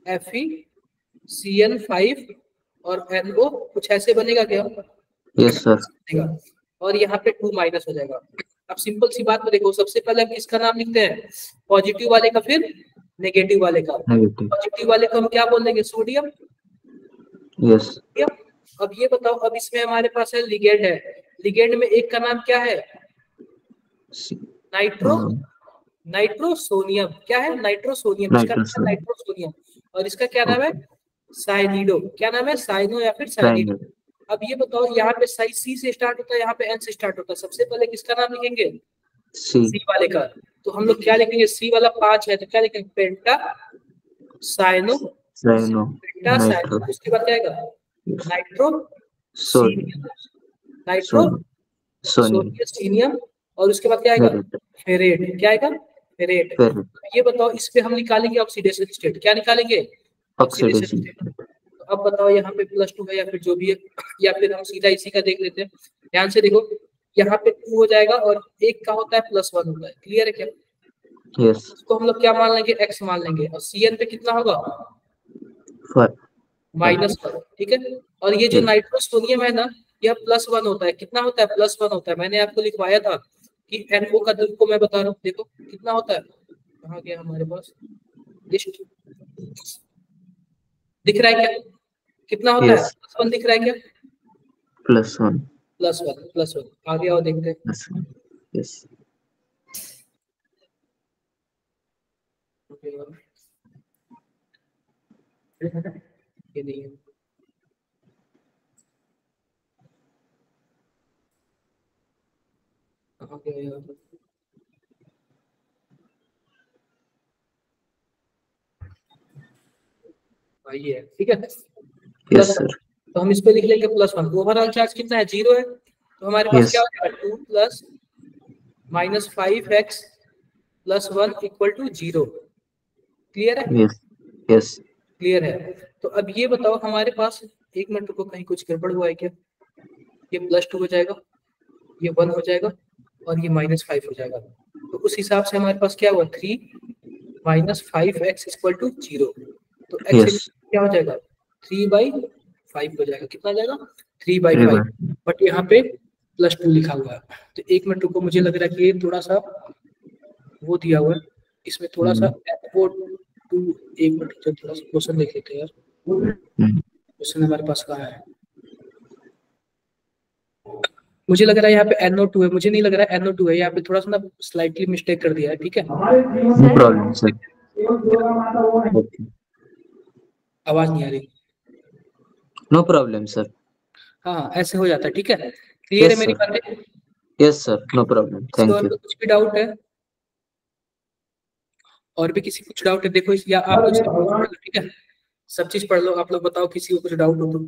FeCN5 और NO, कुछ ऐसे बनेगा क्या? Yes sir. और यहाँ पे 2- हो जाएगा। अब सिंपल सी बात में देखो, सबसे पहले हम किसका नाम लिखते हैं? पॉजिटिव वाले का, फिर नेगेटिव वाले का। नेगेटिव। पॉजिटिव वाले को हम क्या बोल देंगे? सोडियम। यस। अब ये बताओ, अब इसमें हमारे पास है लिगेंड है। लिगेंड में एक का नाम क्या है? नाइट्रोसोनियम। क्या है? नाइट्रोसोनियम। इसका नाम है नाइट्रोसोनियम। और इसका क्या नाम है? साइनिडो। क्या नाम है? साइनो या फिर साइनिडो। अब ये बताओ, यहाँ पे साइज सी से स्टार्ट होता है, यहाँ पे एन से स्टार्ट होता है, सबसे पहले किसका नाम लिखेंगे? सी वाले का। तो हम लोग क्या लिखेंगे? सी वाला 5 है तो क्या लिखेंगे? पेंटा साइनो, पेंटा साइनो। उसके बाद क्या आएगा? नाइट्रो सोनियम, और उसके बाद क्या आएगा? फेरेट। क्या आएगा? फेरेट। ये बताओ, इस पे हम निकालेंगे ऑक्सीडेशन स्टेट। क्या निकालेंगे? Oxidation state. तो अब बताओ, यहाँ पे +2 है या फिर जो भी है, या फिर हम सीधा इसी का देख लेते हैं। ध्यान से देखो, यहाँ पे 2 हो जाएगा और एक का होता है +1 होता है। क्लियर है क्या? यस। इसको हम लोग क्या मान लेंगे? x मान लेंगे। और Cn पे कितना होगा? -1। ठीक है। और ये जो नाइट्रोसोनियम है ना, यह +1 होता है। कितना होता है? +1 होता है। मैंने आपको लिखवाया था कि NO का तुमको मैं बता रहा हूँ। देखो कितना होता है, कहाँ गया हमारे पास लिस्ट, दिख रहा है क्या? कितना होता है? +1 दिख रहा है क्या? +1 आगे आओ देखते हैं। यस। ये नहीं है। कहाँ गया यार? भाई है, ठीक है। Yes sir. तो हम इस पे लिख लेंगे +1। ओवरऑल चार्ज कितना है? 0 है। तो हमारे पास क्या हो जाएगा? 2 + -5x + 1 = 0। क्लियर है? यस क्लियर है। तो अब ये बताओ, हमारे पास, एक मिनट को, कहीं कुछ गड़बड़ हुआ है क्या? ये +2 हो जाएगा, ये 1 हो जाएगा और ये -5 हो जाएगा। तो उस हिसाब से हमारे पास क्या हुआ? 3 - 5x = 0। तो x क्या हो जाएगा? 3/5 हो जाएगा। कितना हो जाएगा? 3/5। बट यहाँ पे +2 लिखा हुआ है। तो एक मिनट को, मुझे लग रहा है कि ये थोड़ा सा वो दिया हुआ है, इसमें थोड़ा सा NO2। एक मिनट, थोड़ा सा क्वेश्चन देख लेते हैं यार। क्वेश्चन हमारे पास कहाँ है? मुझे लग रहा है यहाँ पे NO2 है, मुझे नहीं लग रहा है NO2 है। यहाँ पे थोड़ा सा ना स्लाइटली मिस्टेक कर दिया है। ठीक है, नो प्रॉब्लम सर। आवाज नहीं आ रही। No problem sir. हाँ, ऐसे हो जाता है। ठीक है, क्लियर है मेरी बातें? Yes sir, no problem, thank you. कुछ भी डाउट है? और भी किसी कुछ डाउट है? देखो या आप कुछ, ठीक है, सब चीज पढ़ लो। आप लोग बताओ, किसी को कुछ डाउट हो तो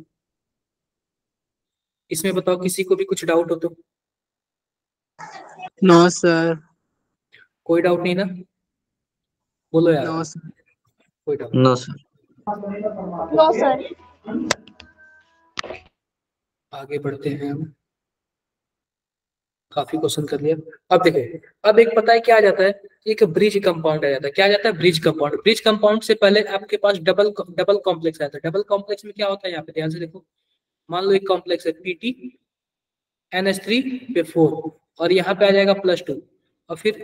इसमें बताओ। किसी को भी कुछ डाउट हो तो? No sir. कोई डाउट नहीं ना? बोलो यार। No sir. कोई doubt? No sir. No sir. आगे बढ़ते हैं हम। काफी क्वेश्चन कर लिया। अब देखो, अब एक पता है क्या आ जाता है? एक ब्रिज कंपाउंड आ जाता है। क्या आ जाता है? Bridge compound. ब्रिज कंपाउंड से पहले आपके पास डबल कॉम्प्लेक्स आता है। डबल कॉम्प्लेक्स में क्या होता है? यहाँ पे ध्यान से देखो। मान लो एक कॉम्प्लेक्स है PT NH3 पे 4 और यहाँ पे आ जाएगा +2, और फिर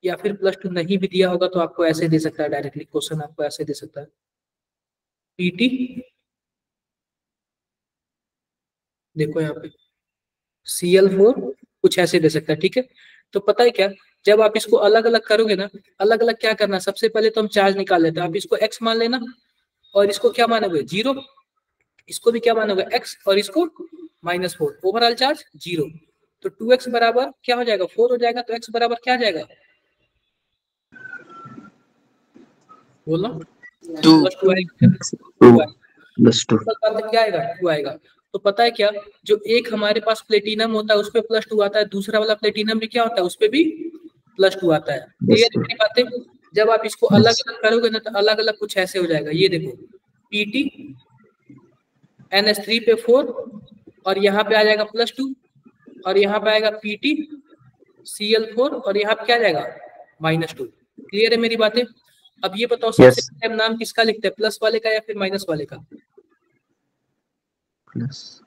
या फिर +2 नहीं भी दिया होगा तो आपको ऐसे दे सकता है डायरेक्टली। क्वेश्चन आपको ऐसे दे सकता है, PT, देखो यहाँ पे Cl4, कुछ ऐसे दे सकता है। ठीक है, तो पता है क्या, जब आप इसको अलग अलग करोगे ना, अलग अलग क्या करना, सबसे पहले तो हम चार्ज निकाल लेते हैं। आप इसको x मान लेना और इसको क्या मानोगे? 0। इसको भी क्या मानोगे? x, और इसको -4। Overall charge 0। तो 2x बराबर क्या हो जाएगा? 4 हो जाएगा। तो x बराबर क्या आ जाएगा? बोलो। 2 क्या आएगा? 2 आएगा। तो पता है क्या, जो एक हमारे पास प्लेटिनम होता है उस पे +2 आता है, दूसरा वाला प्लेटिनम भी क्या होता है? उस पे भी +2 आता है। क्लियर है बातें? जब आप इसको अलग अलग करोगे ना, तो अलग अलग कुछ ऐसे हो जाएगा। ये देखो, PT NH3 पे 4 और यहाँ पे आ जाएगा +2, और यहाँ पे आएगा PT Cl4 और यहाँ पे क्या आ जाएगा? -2। क्लियर है मेरी बातें? अब ये बताओ, सबसे पहले नाम किसका लिखते हैं? प्लस वाले का या फिर माइनस वाले का? प्लस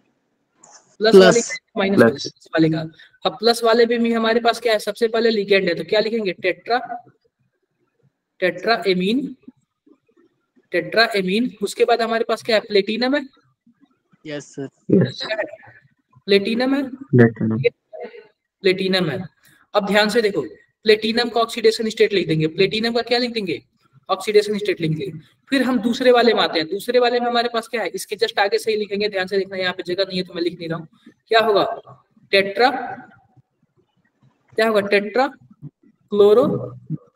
वाले का। अब प्लस वाले में भी हमारे पास क्या है? सबसे पहले लिगेंड है, तो क्या लिखेंगे? टेट्राएमीन। उसके बाद हमारे पास क्या है? प्लेटिनम है। Yes sir. प्लेटिनम है। अब ध्यान से देखो, प्लेटिनम का ऑक्सीडेशन स्टेट लिख देंगे। प्लेटिनम का क्या लिख देंगे? ऑक्सीडेशन स्टेट लिख देंगे। फिर हम दूसरे वाले में आते हैं। दूसरे वाले में हमारे पास क्या है, इसके जस्ट आगे से ही लिखेंगे, ध्यान से देखना, यहाँ पे जगह नहीं है तो मैं लिख नहीं रहा हूँ। क्या होगा, टेट्रा, क्या होगा, टेट्रा क्लोरो,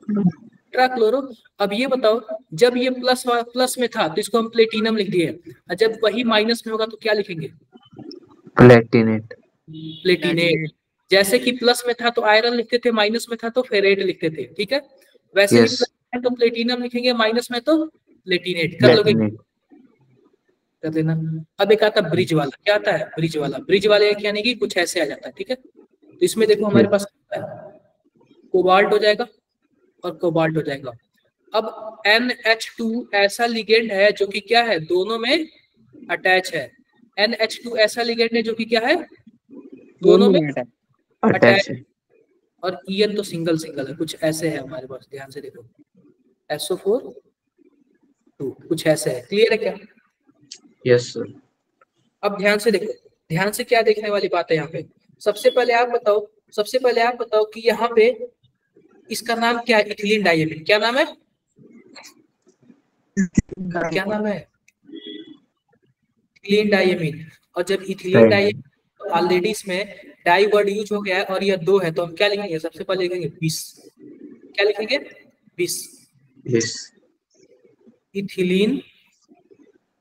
टेट्रा क्लोरो। अब ये बताओ, जब ये प्लस में था तो इसको हम प्लेटिनम लिख दिए, और जब वही माइनस में होगा तो क्या लिखेंगे, प्लेटिनेट। प्लेटिनेट। जैसे कि प्लस में था तो आयरन लिखते थे, माइनस में था तो फेरेट लिखते थे, ठीक है। वैसे ही प्लस में तो प्लेटिनम लिखेंगे, माइनस में तो प्लेटिनेट। कर लोगे, कर लेना। अब एक आता ब्रिज वाला, क्या आता है, ब्रिज वाला। ब्रिज वाले यानी कि कुछ ऐसे आ जाता है, ठीक है। तो इसमें देखो हमारे पास कोबाल्ट हो जाएगा और कोबाल्ट हो जाएगा। अब NH2 ऐसा लिगेंड है जो कि क्या है, दोनों में अटैच है। NH2 ऐसा लिगेंड है जो कि क्या है, दोनों में अटैच है। और EN तो सिंगल सिंगल है, कुछ ऐसे है हमारे पास, ध्यान से देखो, SO4 2 कुछ ऐसे है। क्लियर है क्या? Yes sir. अब ध्यान से देखो, ध्यान से क्या देखने वाली बात है यहाँ पे। सबसे पहले आप बताओ कि यहाँ पे इसका नाम क्या है, इथिलीन डाइएमीन। क्या नाम है, क्या नाम है, इथिलीन डाइएमीन। और जब इथिलीन डाइएमीन, ऑलरेडी इसमें डाई वर्ड यूज हो गया है और यह 2 है, तो हम क्या लिखेंगे, सबसे पहले लिखेंगे 20। क्या लिखेंगे, 20। Ethylene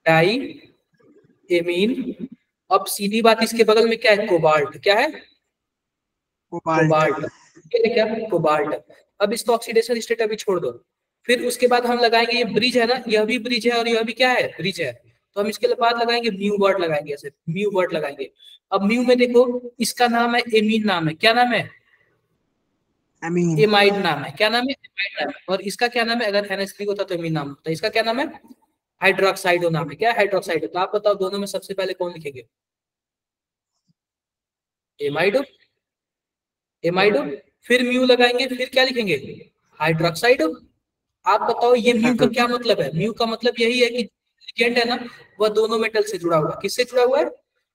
diamine. अब सीधी बात, इसके बगल में क्या है, कोबाल्ट। क्या है, कोबाल्ट। क्या, कोबाल्ट। अब इसको ऑक्सीडेशन स्टेट अभी छोड़ दो। फिर उसके बाद हम लगाएंगे, ये ब्रिज है ना, यह भी ब्रिज है और यह भी क्या है, ब्रिज है। तो हम इसके बाद लगाएंगे म्यू वर्ड लगाएंगे, ऐसे म्यू वर्ड लगाएंगे। अब म्यू में देखो, इसका नाम है एमीन नाम है। क्या नाम है, एमाइड नाम है। क्या नाम है, एमाइड नाम है। और इसका क्या नाम है, अगर NH3 होता तो एमीन नाम होता। इसका क्या नाम है, हाइड्रोक्साइडो नाम है। क्या हाइड्रोक्साइडो। तो आप बताओ दोनों में सबसे पहले कौन लिखेंगे, एमाइडो, एमाइडो। फिर म्यू लगाएंगे, फिर क्या लिखेंगे, हाइड्रोक्साइडो। आप बताओ ये म्यू का क्या मतलब है। म्यू का मतलब यही है कि लिगेंड है ना, वह दोनों मेटल से जुड़ा हुआ है। किससे जुड़ा हुआ है,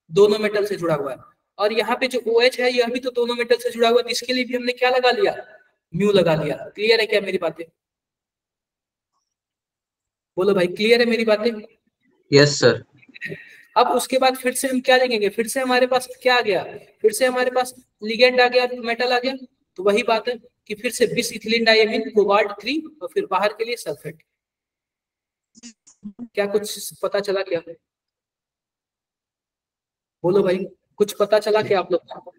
दोनों मेटल से जुड़ा हुआ है। और यहाँ पे जो OH है, यह भी तो दोनों मेटल से जुड़ा हुआ है, तो इसके लिए भी हमने क्या लगा लिया, म्यू लगा लिया। क्लियर है क्या मेरी बातें, बोलो भाई, क्लियर है मेरी बातें? Yes sir. अब उसके बाद फिर से हम क्या लिखेंगे, फिर से हमारे पास क्या आ गया, फिर से हमारे पास लिगेंड आ गया, मेटल आ गया। तो वही बात है कि फिर से बिस इथिलीन डाइएमीन, कोबाल्ट 3, और फिर बाहर के लिए सल्फेट। क्या कुछ पता चला क्या, बोलो भाई, कुछ पता चला क्या आप लोग को?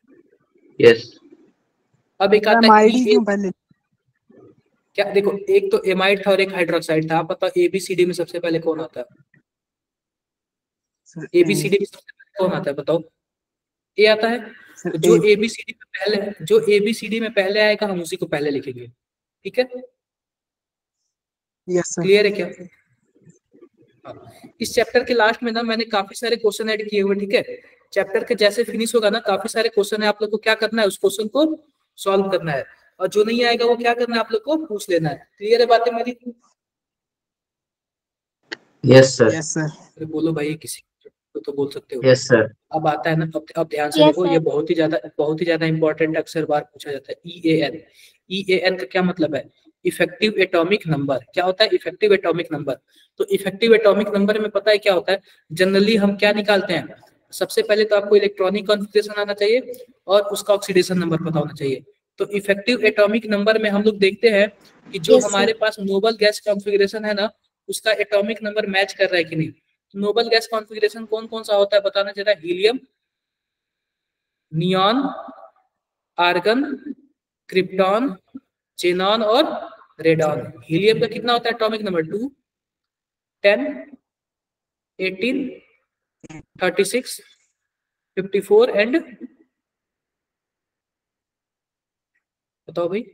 यस। अब एक आता है क्या, देखो एक तो एमाइड था और एक हाइड्रोक्साइड था। आप बताओ ABCD में सबसे पहले कौन आता है, ABCD में सबसे पहले कौन आता है, बताओ। ए आता है। तो जो ABCD में पहले आएगा हम उसी को पहले लिखेंगे, ठीक है। Yes sir. क्लियर है क्या? इस चैप्टर के लास्ट में ना मैंने काफी सारे क्वेश्चन ऐड किए हुए, ठीक है। चैप्टर के जैसे फिनिश होगा ना, काफी सारे क्वेश्चन है, आप लोग को क्या करना है, उस क्वेश्चन को सॉल्व करना है। और जो नहीं आएगा वो क्या करना है, आप लोग को पूछ लेना है। क्लियर है बातें मेरी? Yes sir. Yes sir. बोलो भाई, किसी को तो बोल सकते हो। Yes sir. अब आता है ना, अब ध्यान से देखो, ये बहुत ही ज्यादा इंपॉर्टेंट अक्सर बार पूछा जाता है। EAN का क्या मतलब है, इफेक्टिव एटॉमिक नंबर। क्या होता है, इफेक्टिव एटॉमिक नंबर। तो इफेक्टिव एटॉमिक नंबर में पता है क्या होता है, जनरली हम क्या निकालते हैं, सबसे पहले तो आपको इलेक्ट्रॉनिक कॉन्फ़िगरेशन आना चाहिए और उसका ऑक्सीडेशन नंबर पता होना चाहिए। तो इफेक्टिव एटॉमिक नंबर में हम लोग देखते हैं कि जो हमारे पास नोबल गैस कॉन्फ़िगरेशन है ना, उसका एटॉमिक नंबर मैच कर रहा है कि नहीं। नोबल गैस कॉन्फ़िगरेशन कौन कौन सा होता है बताना जरा। Helium, neon, argon, krypton, xenon और रेडॉन। हीलियम का कितना होता है एटॉमिक नंबर, 2, 10, 18, 36, 54 एंड, बताओ भाई,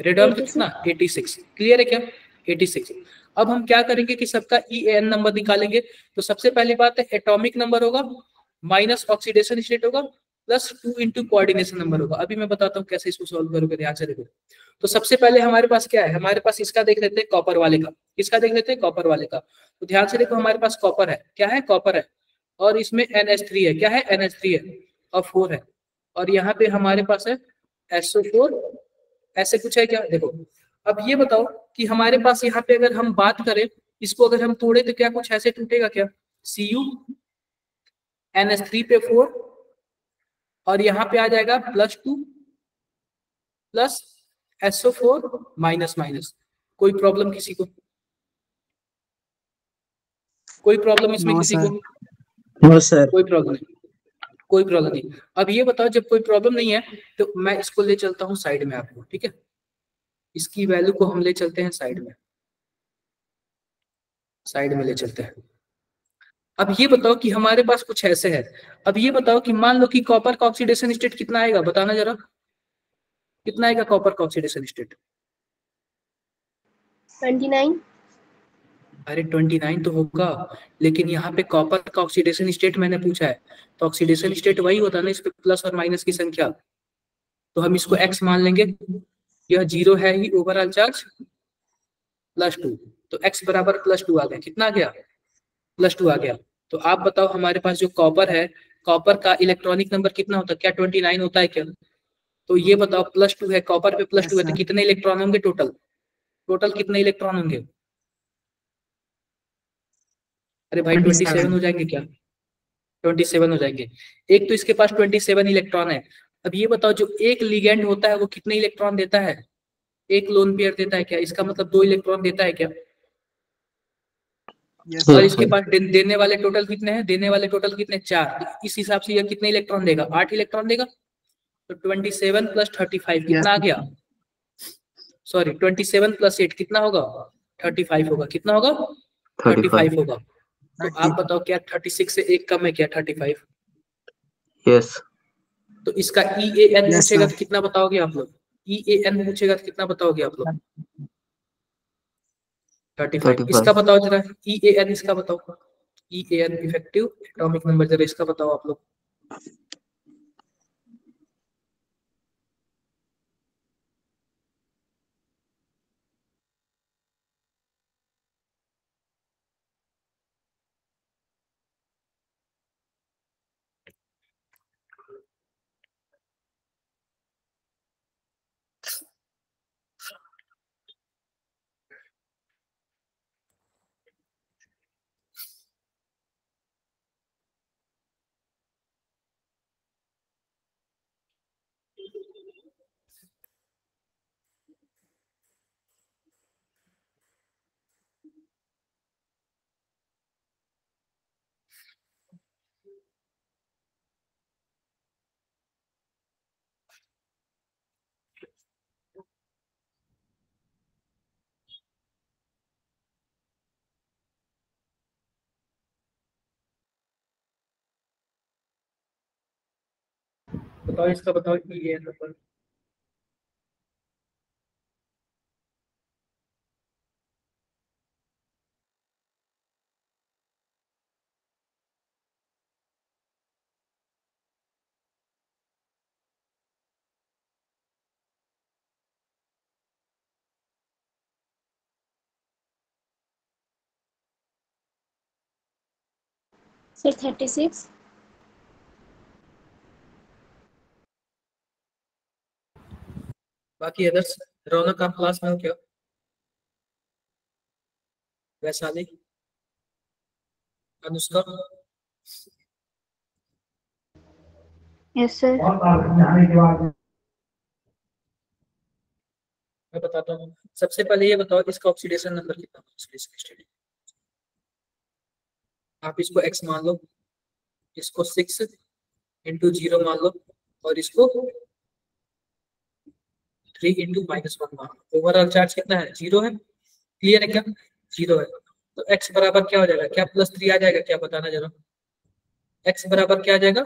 रेडॉन कितना, 86। क्लियर है क्या, 86। अब हम क्या करेंगे कि सबका EAN नंबर निकालेंगे। तो सबसे पहली बात है, एटॉमिक नंबर होगा माइनस ऑक्सीडेशन स्टेट होगा प्लस 2 इंटू कोऑर्डिनेशन नंबर होगा। अभी मैं बताता हूँ कैसे इसको सॉल्व करोगे, ध्यान से देखो। तो सबसे पहले हमारे पास क्या है, हमारे पास इसका देख लेते हैं, कॉपर वाले का। किसका देख लेते हैं, कॉपर वाले का। तो ध्यान से देखो, हमारे पास कॉपर है। क्या है, कॉपर है। और इसमें NH3 है। क्या है, NH3 है और 4 है। और यहाँ पे हमारे पास है SO4, ऐसे कुछ है क्या, देखो अब ये बताओ कि हमारे पास यहाँ पे अगर हम बात करें, इसको अगर हम तोड़े तो क्या कुछ ऐसे टूटेगा क्या? Cu NH3 पे 4 और यहाँ पे आ जाएगा +2 प्लस SO4 माइनस माइनस। कोई प्रॉब्लम किसी को? कोई प्रॉब्लम इसमें No, किसी sir. को? No sir. कोई प्रॉब्लम नहीं, कोई प्रॉब्लम नहीं। अब ये बताओ जब कोई प्रॉब्लम नहीं है तो मैं इसको ले चलता हूँ साइड में आपको, ठीक है? इसकी वैल्यू को हम ले चलते हैं साइड में, साइड में ले चलते हैं। अब ये बताओ कि हमारे पास कुछ ऐसे है। अब ये बताओ कि मान लो कि कॉपर का ऑक्सीडेशन स्टेट कितना आएगा, बताना जरा, कितना आएगा कॉपर का ऑक्सीडेशन स्टेट? 29। अरे 29 तो होगा, लेकिन यहाँ पे कॉपर का ऑक्सीडेशन स्टेट मैंने पूछा है, तो ऑक्सीडेशन स्टेट वही होता है ना, इस पे प्लस और माइनस की संख्या। तो हम इसको x मान लेंगे, यह 0 है ही, ओवरऑल चार्ज +2, तो x बराबर +2 आ गया। कितना आ गया? +2 आ गया। तो आप बताओ हमारे पास जो कॉपर है, कॉपर का इलेक्ट्रॉनिक नंबर कितना होता है? क्या 29 होता है क्या? तो ये बताओ +2 है, कॉपर पे +2 है, तो कितने इलेक्ट्रॉन होंगे टोटल? टोटल कितने इलेक्ट्रॉन होंगे? अरे भाई 27 हो जाएंगे क्या? 27 हो जाएंगे। एक तो इसके पास 27 इलेक्ट्रॉन है। अब ये बताओ जो एक लिगेंड होता है वो कितने इलेक्ट्रॉन देता है? एक लोन पेयर देता है क्या? इसका मतलब 2 इलेक्ट्रॉन देता है क्या? Yes, और sir. इसके पास देने वाले टोटल कितने हैं? देने वाले टोटल कितने? 4। तो इस हिसाब से यह कितने इलेक्ट्रॉन देगा? 8 इलेक्ट्रॉन देगा। तो 27 + 35 कितना आ गया? सॉरी 27 + 8 कितना होगा? 35 होगा। कितना होगा? 35 होगा। तो आप बताओ क्या 36 से 1 कम है क्या 35? यस। तो इसका EAN Yes, पूछेगा sir. तो कितना बताओगे आप लोग? EAN पूछेगा तो कितना बताओगे आप लोग? 35। इसका बताओ जरा, EAN इसका बताओ, EAN इफेक्टिव एटॉमिक नंबर जरा इसका बताओ आप लोग। बताओ इसका बताओ EAN नंबर। Sir 36। बाकी अदर्स, रौनक आप क्लास में हो क्या? Vaishali, Anushka, Yes sir। मैं बताता हूँ। सबसे पहले ये बताओ इसका ऑक्सीडेशन नंबर कितना है? ऑक्सीडेशन स्टेट आप इसको x मान लो, इसको 6 × 0 मान लो, और इसको 3 × -1 मान लो। ओवरऑल चार्ज कितना है? 0 है। क्लियर है क्या? 0 है। तो x बराबर क्या हो जाएगा? क्या +3 आ जाएगा क्या? बताना जरा, x बराबर क्या आ जाएगा?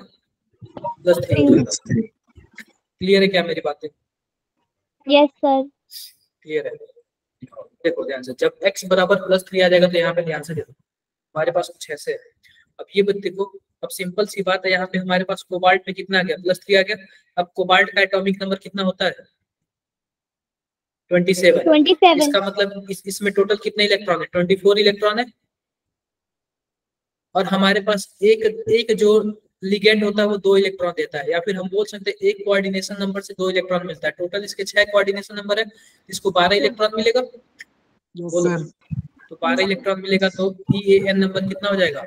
+3 हो जाएगा। क्लियर है क्या मेरी बातें? Yes sir। क्लियर है। देखो ध्यान से, जब x बराबर +3 आ जाएगा तो यहाँ पे ध्यान से देखो, हमारे पास कुछ ऐसे है। अब ये देखो, अब सिंपल सी बात है, यहाँ पे हमारे पास कोबाल्ट में कितना आ गया? +3 आ गया। अब कोबाल्ट का एटॉमिक नंबर कितना होता है? 27। इसका मतलब इसमें टोटल कितने इलेक्ट्रॉन है? 24 इलेक्ट्रॉन है। और हमारे पास एक जो लिगेंड होता है वो 2 इलेक्ट्रॉन देता है, या फिर हम बोल सकते हैं एक कोऑर्डिनेशन नंबर से 2 इलेक्ट्रॉन मिलता है। टोटल इसके 6 कोऑर्डिनेशन नंबर है, इसको 12 इलेक्ट्रॉन मिलेगा। यस बोलो। सर। तो 12 इलेक्ट्रॉन मिलेगा तो EAN नंबर कितना हो जाएगा?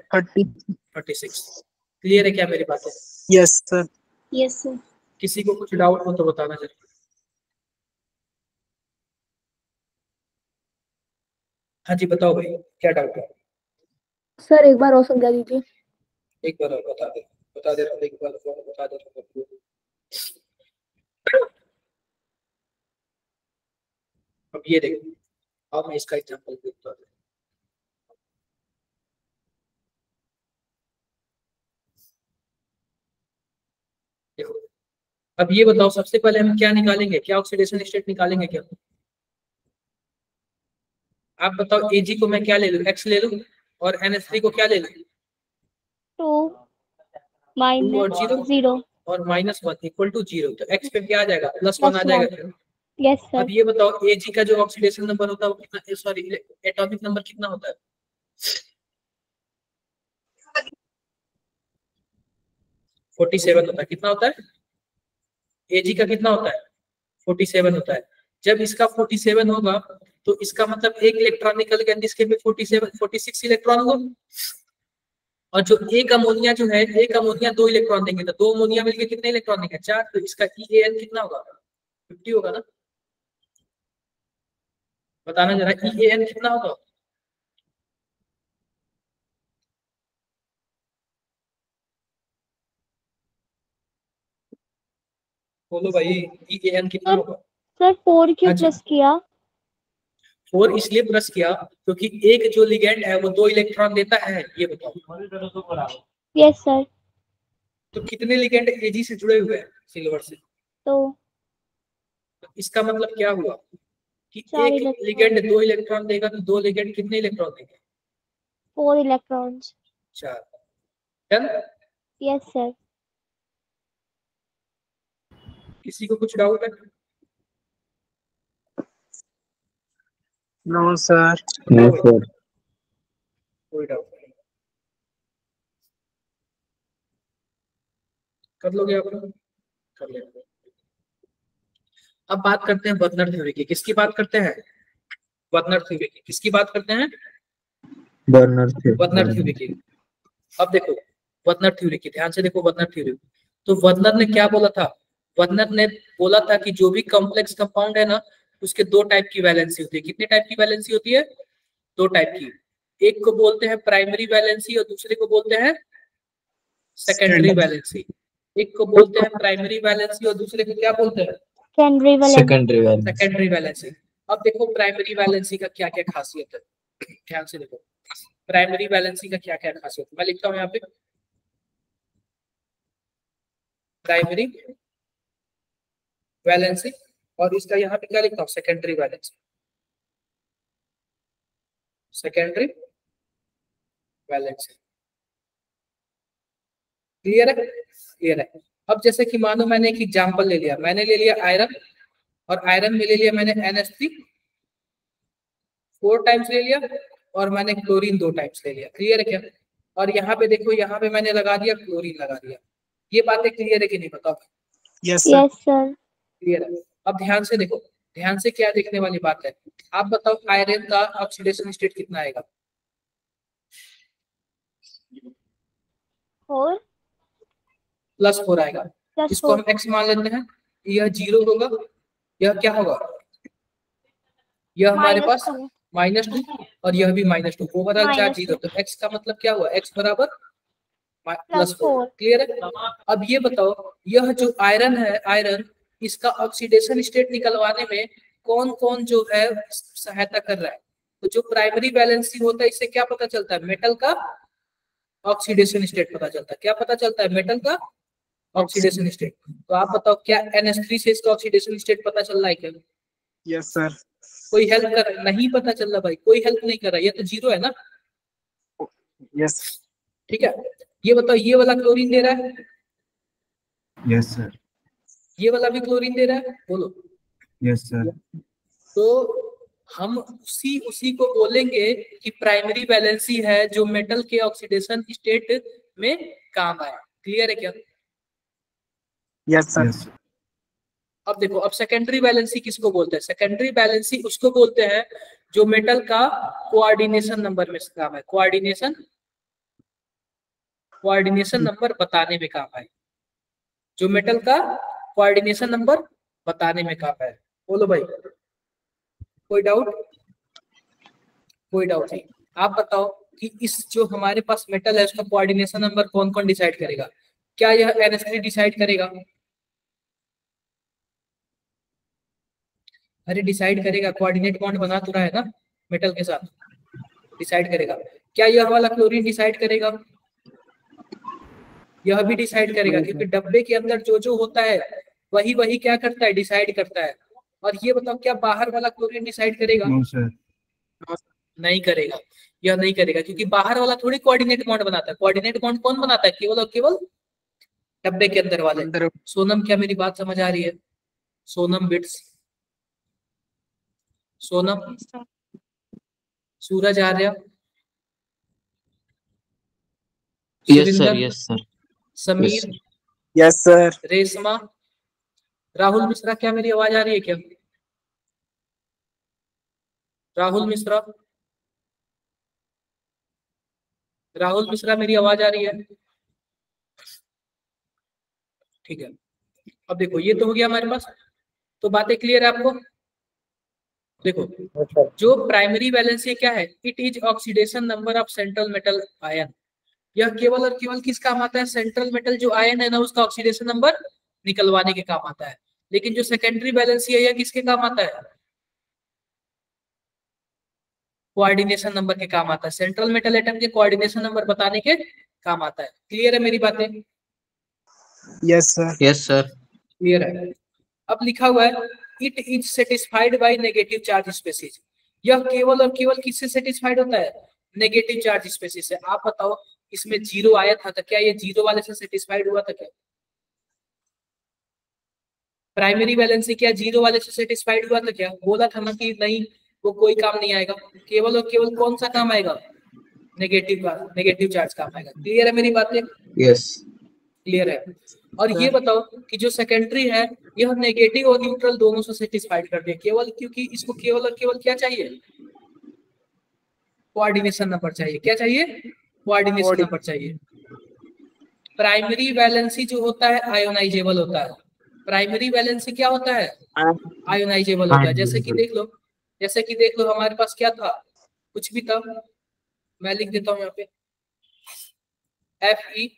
36। क्लियर है क्या मेरी बात है? Yes sir. Yes sir. किसी को कुछ डाउट हो तो बताना जरूर। हाँ जी बताओ भाई, क्या डाउट है? सर एक बार और समझा दीजिए। एक बार और बता दे रहा हूँ, एक बार और बता दे रहा हूँ। अब ये देखो, अब मैं इसका एग्जांपल देता हूँ। देखो, अब ये बताओ सबसे पहले हम क्या निकालेंगे, क्या ऑक्सीडेशन स्टेट निकालेंगे क्या? आप बताओ, Ag को मैं क्या ले लूं, X ले लूं, और NH3 को क्या ले लूं? 2 2 और 0 -0 और -1 इक्वल टू 0। तो X पे क्या आ जाएगा? +1 आ जाएगा क्या? Yes sir. अब ये बताओ Ag का जो ऑक्सीडेशन नंबर होता है वो कितना, सॉरी एटॉमिक नंबर कितना होता है? 47 होता है। कितना होता है? Ag का कितना होता है? 47 होता है। जब इसका 47 होगा तो इसका मतलब एक इलेक्ट्रॉन निकल गया, इसके में 46 इलेक्ट्रॉन होगा। और जो एक अमोनिया जो है, एक अमोनिया 2 इलेक्ट्रॉन देंगे, तो 2 अमोनिया मिलके कितने इलेक्ट्रॉन देंगे? 4। तो इसका EAN कितना होगा? 50 होगा ना? बताना जरा, EAN कितना होगा? बोलो भाई, EAN कितना होगा? सर 4 क्यों हाँ जी। प्लस किया? 4 इसलिए प्लस किया क्योंकि एक जो लिगेंड है वो 2 इलेक्ट्रॉन देता है। ये बताओ। Yes sir. तो कितने लिगेंड Ag से जुड़े हुए हैं सिल्वर से? तो इसका मतलब क्या हुआ कि 4 एक इलेक्ट्रॉन। लिगेंड 2 इलेक्ट्रॉन देगा तो 2 लिगेंड कितने इलेक्ट्रॉन देंगे? 4 इलेक्ट्रॉन्स। 4। डन? Yes sir. किसी को कुछ डाउट है? No sir. नहीं सर। कोई डाउट नहीं, कर लोगे आप लोग? कर लेंगे। अब बात करते हैं बर्नर थ्योरी की। किसकी बात करते हैं? बर्नर थ्योरी की। किसकी बात करते हैं? बर्नर थे। बर्नर थ्योरी की। अब देखो बर्नर थ्योरी की, ध्यान से देखो बर्नर थ्योरी। तो बर्नर ने क्या बोला था? बर्नर ने बोला था कि जो भी कॉम्प्लेक्स कंपाउंड है ना, उसके 2 टाइप की वैलेंसी होती है। कितने टाइप की वैलेंसी होती है? 2 टाइप की। एक को बोलते हैं प्राइमरी वैलेंसी और दूसरे को बोलते हैं सेकेंडरी वैलेंसी। एक को बोलते हैं प्राइमरी वैलेंसी और दूसरे को क्या बोलते हैं? Secondary valency. Secondary valency. अब देखो प्राइमरी वैलेंसी का क्या क्या खासियत है, ध्यान से देखो। प्राइमरी वैलेंसी का क्या क्या खासियत, मैं लिखता हूँ यहाँ पे प्राइमरी वैलेंसी, और इसका यहाँ पे क्या लिखता हूँ? Secondary valency. Secondary valency. Clear है? क्लियर है। अब जैसे कि मानो मैंने एक एग्जांपल ले लिया, मैंने ले लिया आयरन, और आयरन में ले लिया मैंने NH3 4 टाइम्स ले लिया, और मैंने क्लोरीन 2 टाइम्स ले लिया। क्लियर है क्या? और यहाँ पे देखो, यहाँ पे मैंने लगा दिया क्लोरीन लगा दिया। ये बातें क्लियर है कि नहीं बताओ? Yes sir. Yes sir. Clear है। अब ध्यान से देखो, ध्यान से क्या देखने वाली बात है। आप बताओ आयरन का ऑक्सीडेशन स्टेट कितना आएगा? 4 +4 आएगा। इसको हम X मान लेते हैं। यह 0 होगा, यह क्या होगा? यह हमारे पास -2, और यह भी -2, ओवरऑल चार्ज 0। तो X का मतलब क्या हुआ? X बराबर +4। क्लियर है? अब ये बताओ, यह जो आयरन है, आयरन, इसका ऑक्सीडेशन स्टेट निकलवाने में कौन कौन जो है सहायता कर रहा है? तो जो प्राइमरी वैलेंसी होता है, इससे क्या पता चलता है? मेटल का ऑक्सीडेशन स्टेट पता चलता है। क्या पता चलता है? मेटल का ऑक्सीडेशन स्टेट। तो आप बताओ, क्या NH3 से इसका ऑक्सीडेशन स्टेट पता चल रहा है क्या? Yes sir. कोई हेल्प कर रहा? नहीं पता चल रहा भाई, कोई हेल्प नहीं कर रहा। ये तो 0 है ना? यस। ठीक है। ये बताओ, ये वाला क्लोरीन दे रहा है, यस सर। ये वाला भी क्लोरीन दे रहा है, बोलो। Yes sir. तो हम उसी को बोलेंगे कि प्राइमरी वैलेंसी है जो मेटल के ऑक्सीडेशन स्टेट में काम आए। क्लियर है क्या? Yes sir. Yes. अब देखो, अब सेकेंडरी वैलेंसी किसको बोलते हैं? सेकेंडरी वैलेंसी उसको बोलते हैं जो मेटल का कोऑर्डिनेशन नंबर में काम है, कोऑर्डिनेशन नंबर बताने में काम है, जो मेटल का कोऑर्डिनेशन नंबर बताने में काम है। बोलो भाई, कोई डाउट? कोई डाउट नहीं। आप बताओ कि इस जो हमारे पास मेटल है उसका कोऑर्डिनेशन नंबर कौन कौन डिसाइड करेगा? क्या यह NH3 डिसाइड करेगा? अरे डिसाइड करेगा, कोऑर्डिनेट बॉन्ड बना तो रहा है ना मेटल के साथ, डिसाइड करेगा। क्या यह वाला क्लोरीन डिसाइड करेगा? यह भी डिसाइड करेगा, क्योंकि डब्बे के अंदर जो जो होता है वही वही क्या करता है, डिसाइड करता है। और ये बताओ, क्या बाहर वाला क्लोरीन डिसाइड करेगा? No sir. नहीं करेगा, यह नहीं करेगा, क्योंकि बाहर वाला थोड़ी कोऑर्डिनेट बॉन्ड बनाता है। कोऑर्डिनेट बॉन्ड कौन बनाता है? केवल और केवल डब्बे के अंदर वाले। सोनम, क्या मेरी बात समझ आ रही है? सोनम बिट्स, Sonam, Suraj Arya, yes sir, Surinder, yes sir, Sameer, yes sir. Reshma, Rahul Mishra, क्या मेरी आवाज आ रही है क्या? राहुल मिश्रा, राहुल मिश्रा, मेरी आवाज आ रही है? ठीक है। अब देखो, ये तो हो गया हमारे पास, तो बातें क्लियर है आपको? देखो, जो प्राइमरी वैलेंसी क्या है? It is oxidation number of central metal ion. यह केवल और केवल किस काम आता है? सेंट्रल मेटल जो आयन है ना, उसका ऑक्सीडेशन नंबर निकलवाने के काम आता है। लेकिन जो सेकेंडरी वैलेंसी है, यह किसके काम आता है? कोऑर्डिनेशन नंबर के काम आता है। सेंट्रल मेटल एटम के कोऑर्डिनेशन नंबर बताने के काम आता है। क्लियर है मेरी बातें? Yes sir. Yes sir, clear है। अब लिखा हुआ है it is satisfied by negative charge species. यह केवल और केवल किससे सेटिस्फाइड होता है? नेगेटिव चार्ज स्पेसीज से। आप बताओ, इसमें जीरो आया था तो क्या ये जीरो वाले से सेटिस्फाइड हुआ था क्या? प्राइमरी वैलेंसी क्या जीरो वाले से सेटिस्फाइड हुआ था क्या? बोला था ना कि नहीं, वो कोई काम नहीं आएगा। केवल और केवल कौन सा काम आएगा? नेगेटिव का, नेगेटिव चार्ज काम आएगा। क्लियर है मेरी बातें? यस, क्लियर है। और ये बताओ कि जो सेकेंडरी है, यह नेगेटिव और न्यूट्रल दोनों से सेटिस्फाइड कर दिया, केवल क्योंकि इसको केवल और केवल क्या चाहिए? कोऑर्डिनेशन नंबर चाहिए। क्या चाहिए? कोऑर्डिनेशन नंबर चाहिए। प्राइमरी वैलेंसी जो होता है आयोनाइजेबल होता है। प्राइमरी वैलेंसी क्या होता है? आयोनाइजेबल होता है। जैसे कि देख लो हमारे पास क्या था, कुछ भी था, मैं लिख देता हूँ यहाँ पे Fe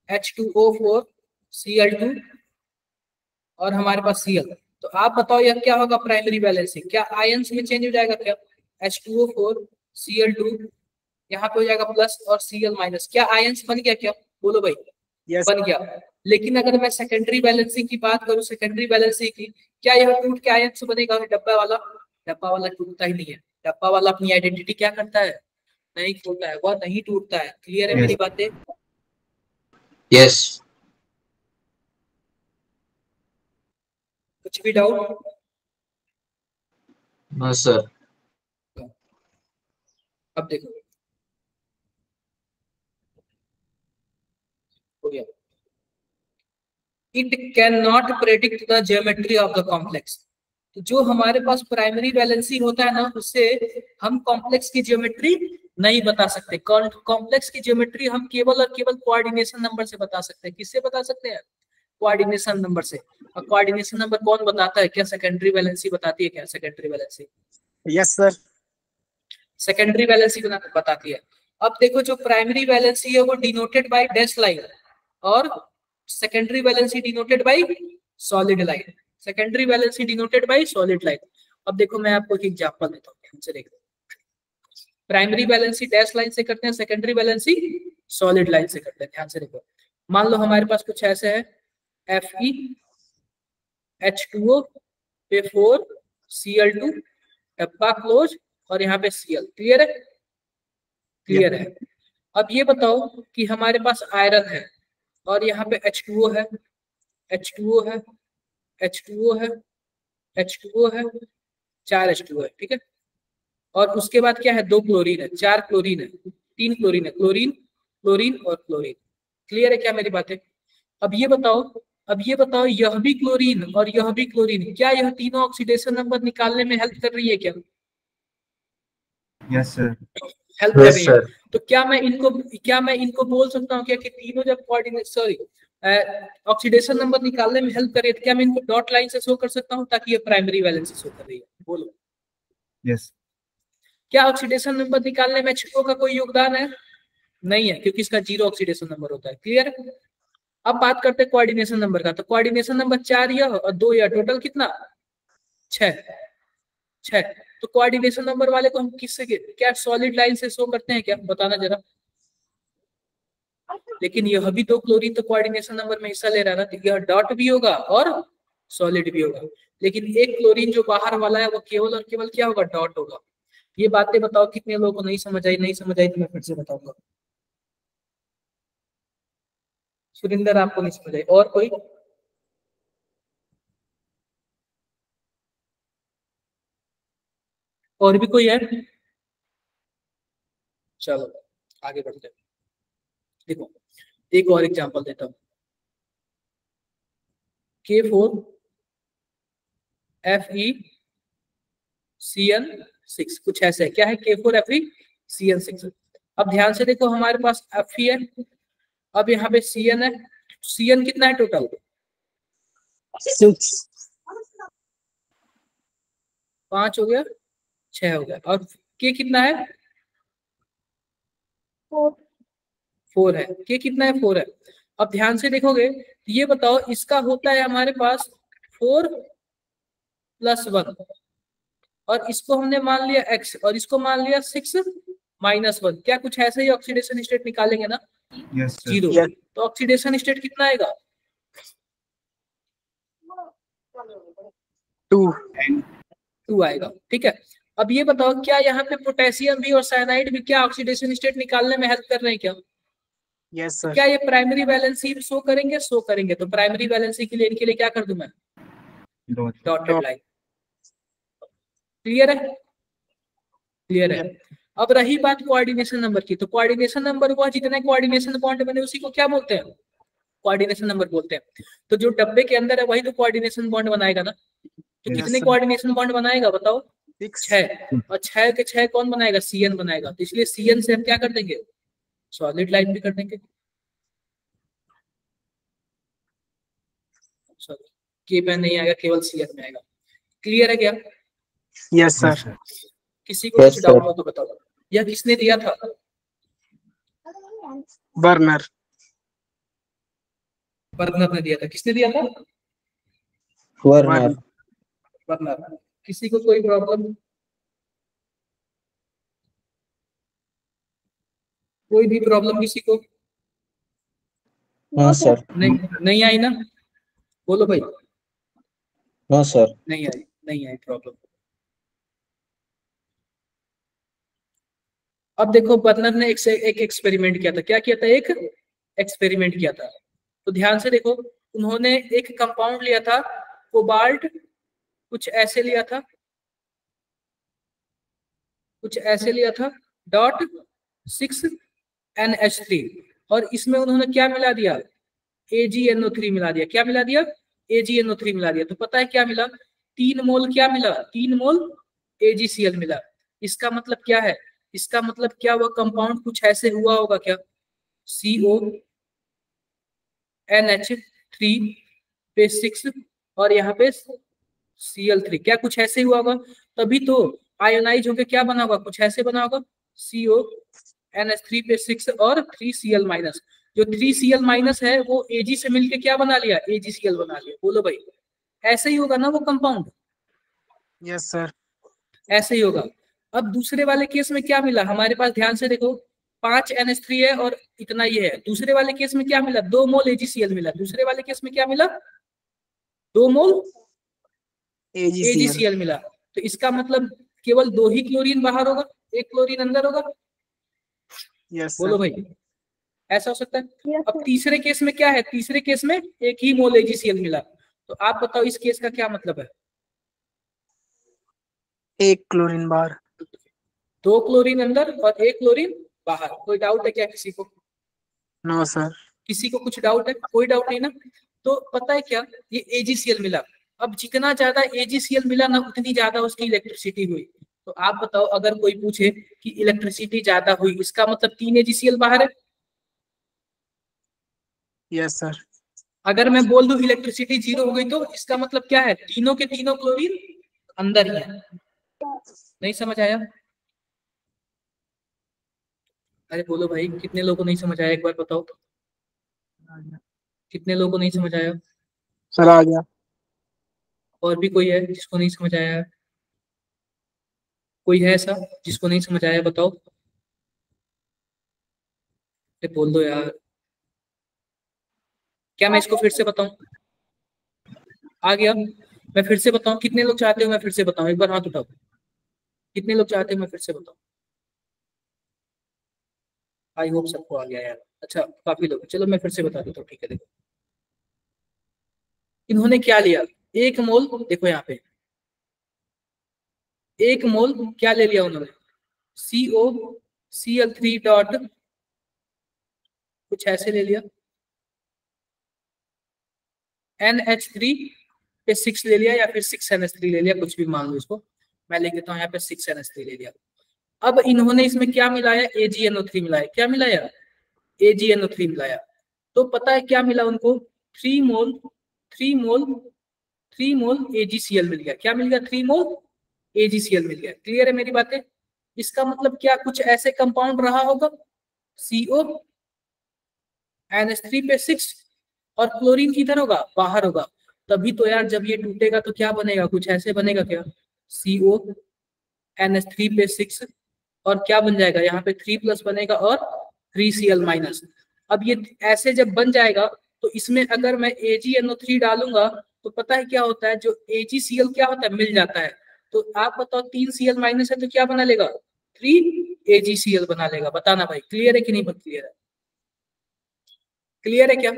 H2O4 Cl2 और हमारे पास Cl। तो आप बताओ यह क्या होगा? प्राइमरी वैलेंसी क्या आयंस में चेंज हो जाएगा क्या? H2O4 Cl2 यहाँ पे हो जाएगा प्लस और Cl माइनस। क्या आयंस बन गया क्या? बोलो भाई। यस बन गया। लेकिन अगर मैं सेकेंडरी बैलेंसिंग की बात करूं, सेकेंडरी बैलेंसिंग की, क्या यह टूट के आयन से बनेगा? डब्बा वाला, डब्बा वाला टूटता ही नहीं है। डब्बा वाला अपनी आइडेंटिटी क्या करता है? नहीं खोलता है, वह नहीं टूटता है। क्लियर है मेरी बातें? यस, कुछ भी डाउट? नो सर, अब देखो, हो गया। It can not predict the geometry of the complex. तो जो हमारे पास प्राइमरी वैलेंसी होता है ना, उससे हम कॉम्प्लेक्स की ज्योमेट्री नहीं बता सकते। कॉम्प्लेक्स की ज्योमेट्री हम केवल और केवल कोऑर्डिनेशन नंबर से बता सकते हैं। किससे बता सकते हैं? कोऑर्डिनेशन नंबर से। और कोऑर्डिनेशन नंबर कौन बताता है? क्या सेकेंडरी वैलेंसी बताती है क्या? Secondary valency, yes sir. Secondary valency बताती है। अब देखो, जो प्राइमरी वैलेंसी है वो डिनोटेड बाय डैश लाइन और secondary valency denoted by solid line. Secondary valency denoted by solid line. अब देखो, मैं आपको एक एग्जांपल देता हूँ, ध्यान से देखो। प्राइमरी वैलेंसी डैश लाइन से करते हैं, सेकेंडरी वैलेंसी सॉलिड लाइन से करते हैं। ध्यान से देखो, मान लो हमारे पास कुछ ऐसे है, Fe H2O पे 4 Cl2 डब्बा क्लोज और यहाँ पे Cl। क्लियर है? क्लियर है। अब ये बताओ कि हमारे पास आयरन है और यहाँ पे H2O है, H2O है, H2O है, H2O है, 4 H2O है, ठीक है। और उसके बाद क्या है, 2 क्लोरीन है, 4 क्लोरीन है, 3 क्लोरीन है, क्लोरीन क्लोरीन और क्लोरीन। क्लियर है क्या मेरी बातें? अब ये बताओ यह भी क्लोरीन और यह भी क्लोरीन, क्या यह तीनों ऑक्सीडेशन नंबर निकालने में हेल्प कर रही है क्या? Yes sir. हेल्प कर यस रही है। सर। तो क्या मैं इनको बोल सकता हूँ क्या कि तीनों जब ऑक्सीडेशन नंबर निकालने में हेल्प करे, तो क्या मैं इनको डॉट लाइन से शो कर सकता हूँ ताकि ये प्राइमरी वैलेंस से शो कर रही है? बोलो, यस। क्या ऑक्सीडेशन नंबर निकालने में H2O का कोई योगदान है? नहीं है, क्योंकि इसका 0 ऑक्सीडेशन नंबर होता है। क्लियर? अब बात करते हैं कोऑर्डिनेशन नंबर का। तो कोऑर्डिनेशन नंबर 4 यह और 2 यह, टोटल कितना? 6। तो कोऑर्डिनेशन नंबर वाले को हम किससे, क्या सॉलिड लाइन से शो करते हैं क्या? बताना जरा। लेकिन यह भी 2 क्लोरीन तो कोऑर्डिनेशन नंबर में हिस्सा ले रहा है ना, तो यह डॉट भी होगा और सॉलिड भी होगा। लेकिन एक क्लोरीन जो बाहर वाला है वो केवल और केवल क्या होगा? डॉट होगा। ये बातें बताओ कितने लोगों को नहीं समझ आई? नहीं समझ आई तो मैं फिर से बताऊंगा। सुरिंदर आपको नहीं समझ आई? और कोई? और भी कोई है? चलो आगे बढ़ते हैं। देखो एक और एग्जांपल देता हूं। K4FeCN6 कुछ ऐसे है। क्या है? K4FeCN6। अब ध्यान से देखो, हमारे पास Fe है, अब यहाँ पे Cn है। Cn कितना है टोटल? 6। 5 हो गया, 6 हो गया। और K कितना है? 4 है। K कितना है? 4 है। अब ध्यान से देखोगे, ये बताओ, इसका होता है हमारे पास 4+1 और इसको हमने मान लिया x और इसको मान लिया 6-1। क्या कुछ ऐसे ही ऑक्सीडेशन स्टेट निकालेंगे ना? Yes sir. 0। Yes. तो ऑक्सीडेशन स्टेट कितना आएगा? 2 आएगा। ठीक है। अब ये बताओ, क्या यहाँ पे पोटेशियम भी और साइनाइड भी क्या ऑक्सीडेशन स्टेट निकालने में हेल्प कर रहे हैं क्या? Yes sir. क्या ये प्राइमरी वैलेंसी शो करेंगे? शो करेंगे। तो प्राइमरी वैलेंसी के लिए इनके लिए क्या कर दूं मैं? Dotted line. क्लियर है? क्लियर है। अब रही बात कोऑर्डिनेशन नंबर की, तो कोऑर्डिनेशन नंबर हुआ जितने कोऑर्डिनेशन बॉन्ड बने उसी को क्या बोलते हैं? कोऑर्डिनेशन नंबर बोलते हैं। तो जो डब्बे के अंदर है वही तो कोऑर्डिनेशन बॉन्ड बनाएगा ना। तो Yes, कितने sir. कोऑर्डिनेशन बॉन्ड बनाएगा बताओ? 6। और 6 के 6 कौन बनाएगा? Cn बनाएगा। तो इसलिए Cn से हम क्या कर देंगे? सॉलिड लाइन भी कर देंगे। K में नहीं आएगा, केवल Cn में आएगा। क्लियर है क्या? Yes sir. किसी को कुछ डाउट हो तो बताओ। यह किसने दिया था? बर्नर। बर्नर ने दिया था। किसने दिया था? वर्नर। बर्नर। किसी को कोई प्रॉब्लम? कोई भी प्रॉब्लम किसी को? No sir. नहीं आई ना? बोलो भाई। No sir. नहीं आई प्रॉब्लम। अब देखो, बर्नर ने एक एक्सपेरिमेंट किया था। क्या किया था? एक एक्सपेरिमेंट किया था। तो ध्यान से देखो, उन्होंने एक कंपाउंड लिया था कोबाल्ट, कुछ ऐसे लिया था .6NH3 और इसमें उन्होंने क्या मिला दिया? AgNO3 मिला दिया। क्या मिला दिया? AgNO3 मिला दिया। तो पता है क्या मिला? 3 मोल क्या मिला? 3 मोल AgCl मिला। इसका मतलब क्या है? इसका मतलब क्या, वह कंपाउंड कुछ ऐसे हुआ होगा क्या? CONH3 पे 6 और यहाँ पे Cl3, क्या कुछ ऐसे हुआ होगा? तभी तो आयोनाइज होकर क्या बना होगा? कुछ ऐसे बना होगा। CONH3 पे 6 और 3Cl-। जो 3Cl- है वो Ag से मिलके क्या बना लिया? AgCl बना लिया। बोलो भाई, ऐसे ही होगा ना वो कंपाउंड? Yes sir. ऐसे ही होगा। अब दूसरे वाले केस में क्या मिला हमारे पास? ध्यान से देखो, 5 NH3 है और इतना ही है। दूसरे वाले केस में क्या मिला? 2 मोल AgCl मिला। दूसरे वाले केस में क्या मिला? 2 मोल AgCl मिला। तो इसका मतलब केवल 2 ही क्लोरीन बाहर होगा, 1 क्लोरीन अंदर होगा। यस बोलो सर। भाई, ऐसा हो सकता है? Yes, अब तीसरे केस में क्या है? तीसरे केस में 1 ही मोल AgCl मिला। तो आप बताओ इस केस का क्या मतलब है? 1 क्लोरीन बार। 2 क्लोरीन अंदर और 1 क्लोरीन बाहर। कोई डाउट है क्या किसी को? No sir. किसी को कुछ डाउट है? कोई डाउट नहीं ना? तो पता है क्या, ये AgCl मिला। अब जितना ज्यादा AgCl मिला ना, उतनी ज्यादा उसकी इलेक्ट्रिसिटी हुई। तो आप बताओ, अगर कोई पूछे कि इलेक्ट्रिसिटी ज्यादा हुई, इसका मतलब 3 AgCl बाहर है। Yes sir. अगर मैं बोल दूं इलेक्ट्रिसिटी 0 हो गई, तो इसका मतलब क्या है, तीनों के तीनों क्लोरीन अंदर ही है। नहीं समझ आया? अरे बोलो भाई, कितने लोगों को नहीं समझ आया, एक बार बताओ। कितने लोगों को नहीं समझ आया? सर आ गया। और भी कोई है जिसको नहीं समझ आया है? कोई है ऐसा जिसको नहीं समझ आया, बताओ। अरे बोल दो यार। क्या मैं इसको फिर से बताऊं? आ गया? मैं फिर से बताऊं? कितने लोग चाहते हो मैं फिर से बताऊं? एक बार हाथ उठाओ। कितने लोग चाहते हो मैं फिर से बताऊं? आई होप सबको आ गया यार। अच्छा, काफी लोग। चलो मैं फिर से बता देता हूँ, ठीक है। देखो इन्होंने क्या लिया, 1 मोल, देखो यहाँ पे 1 मोल क्या ले लिया उन्होंने, COCl3 डॉट कुछ ऐसे ले लिया, NH3 पे 6 ले लिया, या फिर 6NH3 ले लिया, कुछ भी मान लो इसको। मैं लिख देता हूँ यहाँ पे 6NH3 ले लिया। अब इन्होंने इसमें क्या मिलाया, AgNO3 मिलाया। क्या मिलाया? AgNO3 मिलाया। तो पता है क्या मिला उनको, 3 मोल 3 मोल 3 मोल AgCl मिल गया। क्या मिल गया? 3 मोल AgCl मिल गया। क्लियर है मेरी बातें? इसका मतलब क्या, कुछ ऐसे कंपाउंड रहा होगा, CO NH3 पे 6 और क्लोरीन किधर होगा, बाहर होगा। तभी तो यार, जब ये टूटेगा तो क्या बनेगा, कुछ ऐसे बनेगा क्या, CO NH3 पे 6 और क्या बन जाएगा, यहाँ पे 3+ बनेगा और 3Cl माइनस। अब ये ऐसे जब बन जाएगा, तो इसमें अगर मैं AgNO3 डालूंगा, तो पता है क्या होता है, जो AgCl क्या होता है, मिल जाता है। तो आप बताओ, 3Cl माइनस है तो क्या बना लेगा, 3AgCl बना लेगा। बताना भाई, क्लियर है कि नहीं क्लियर है? क्लियर है क्या?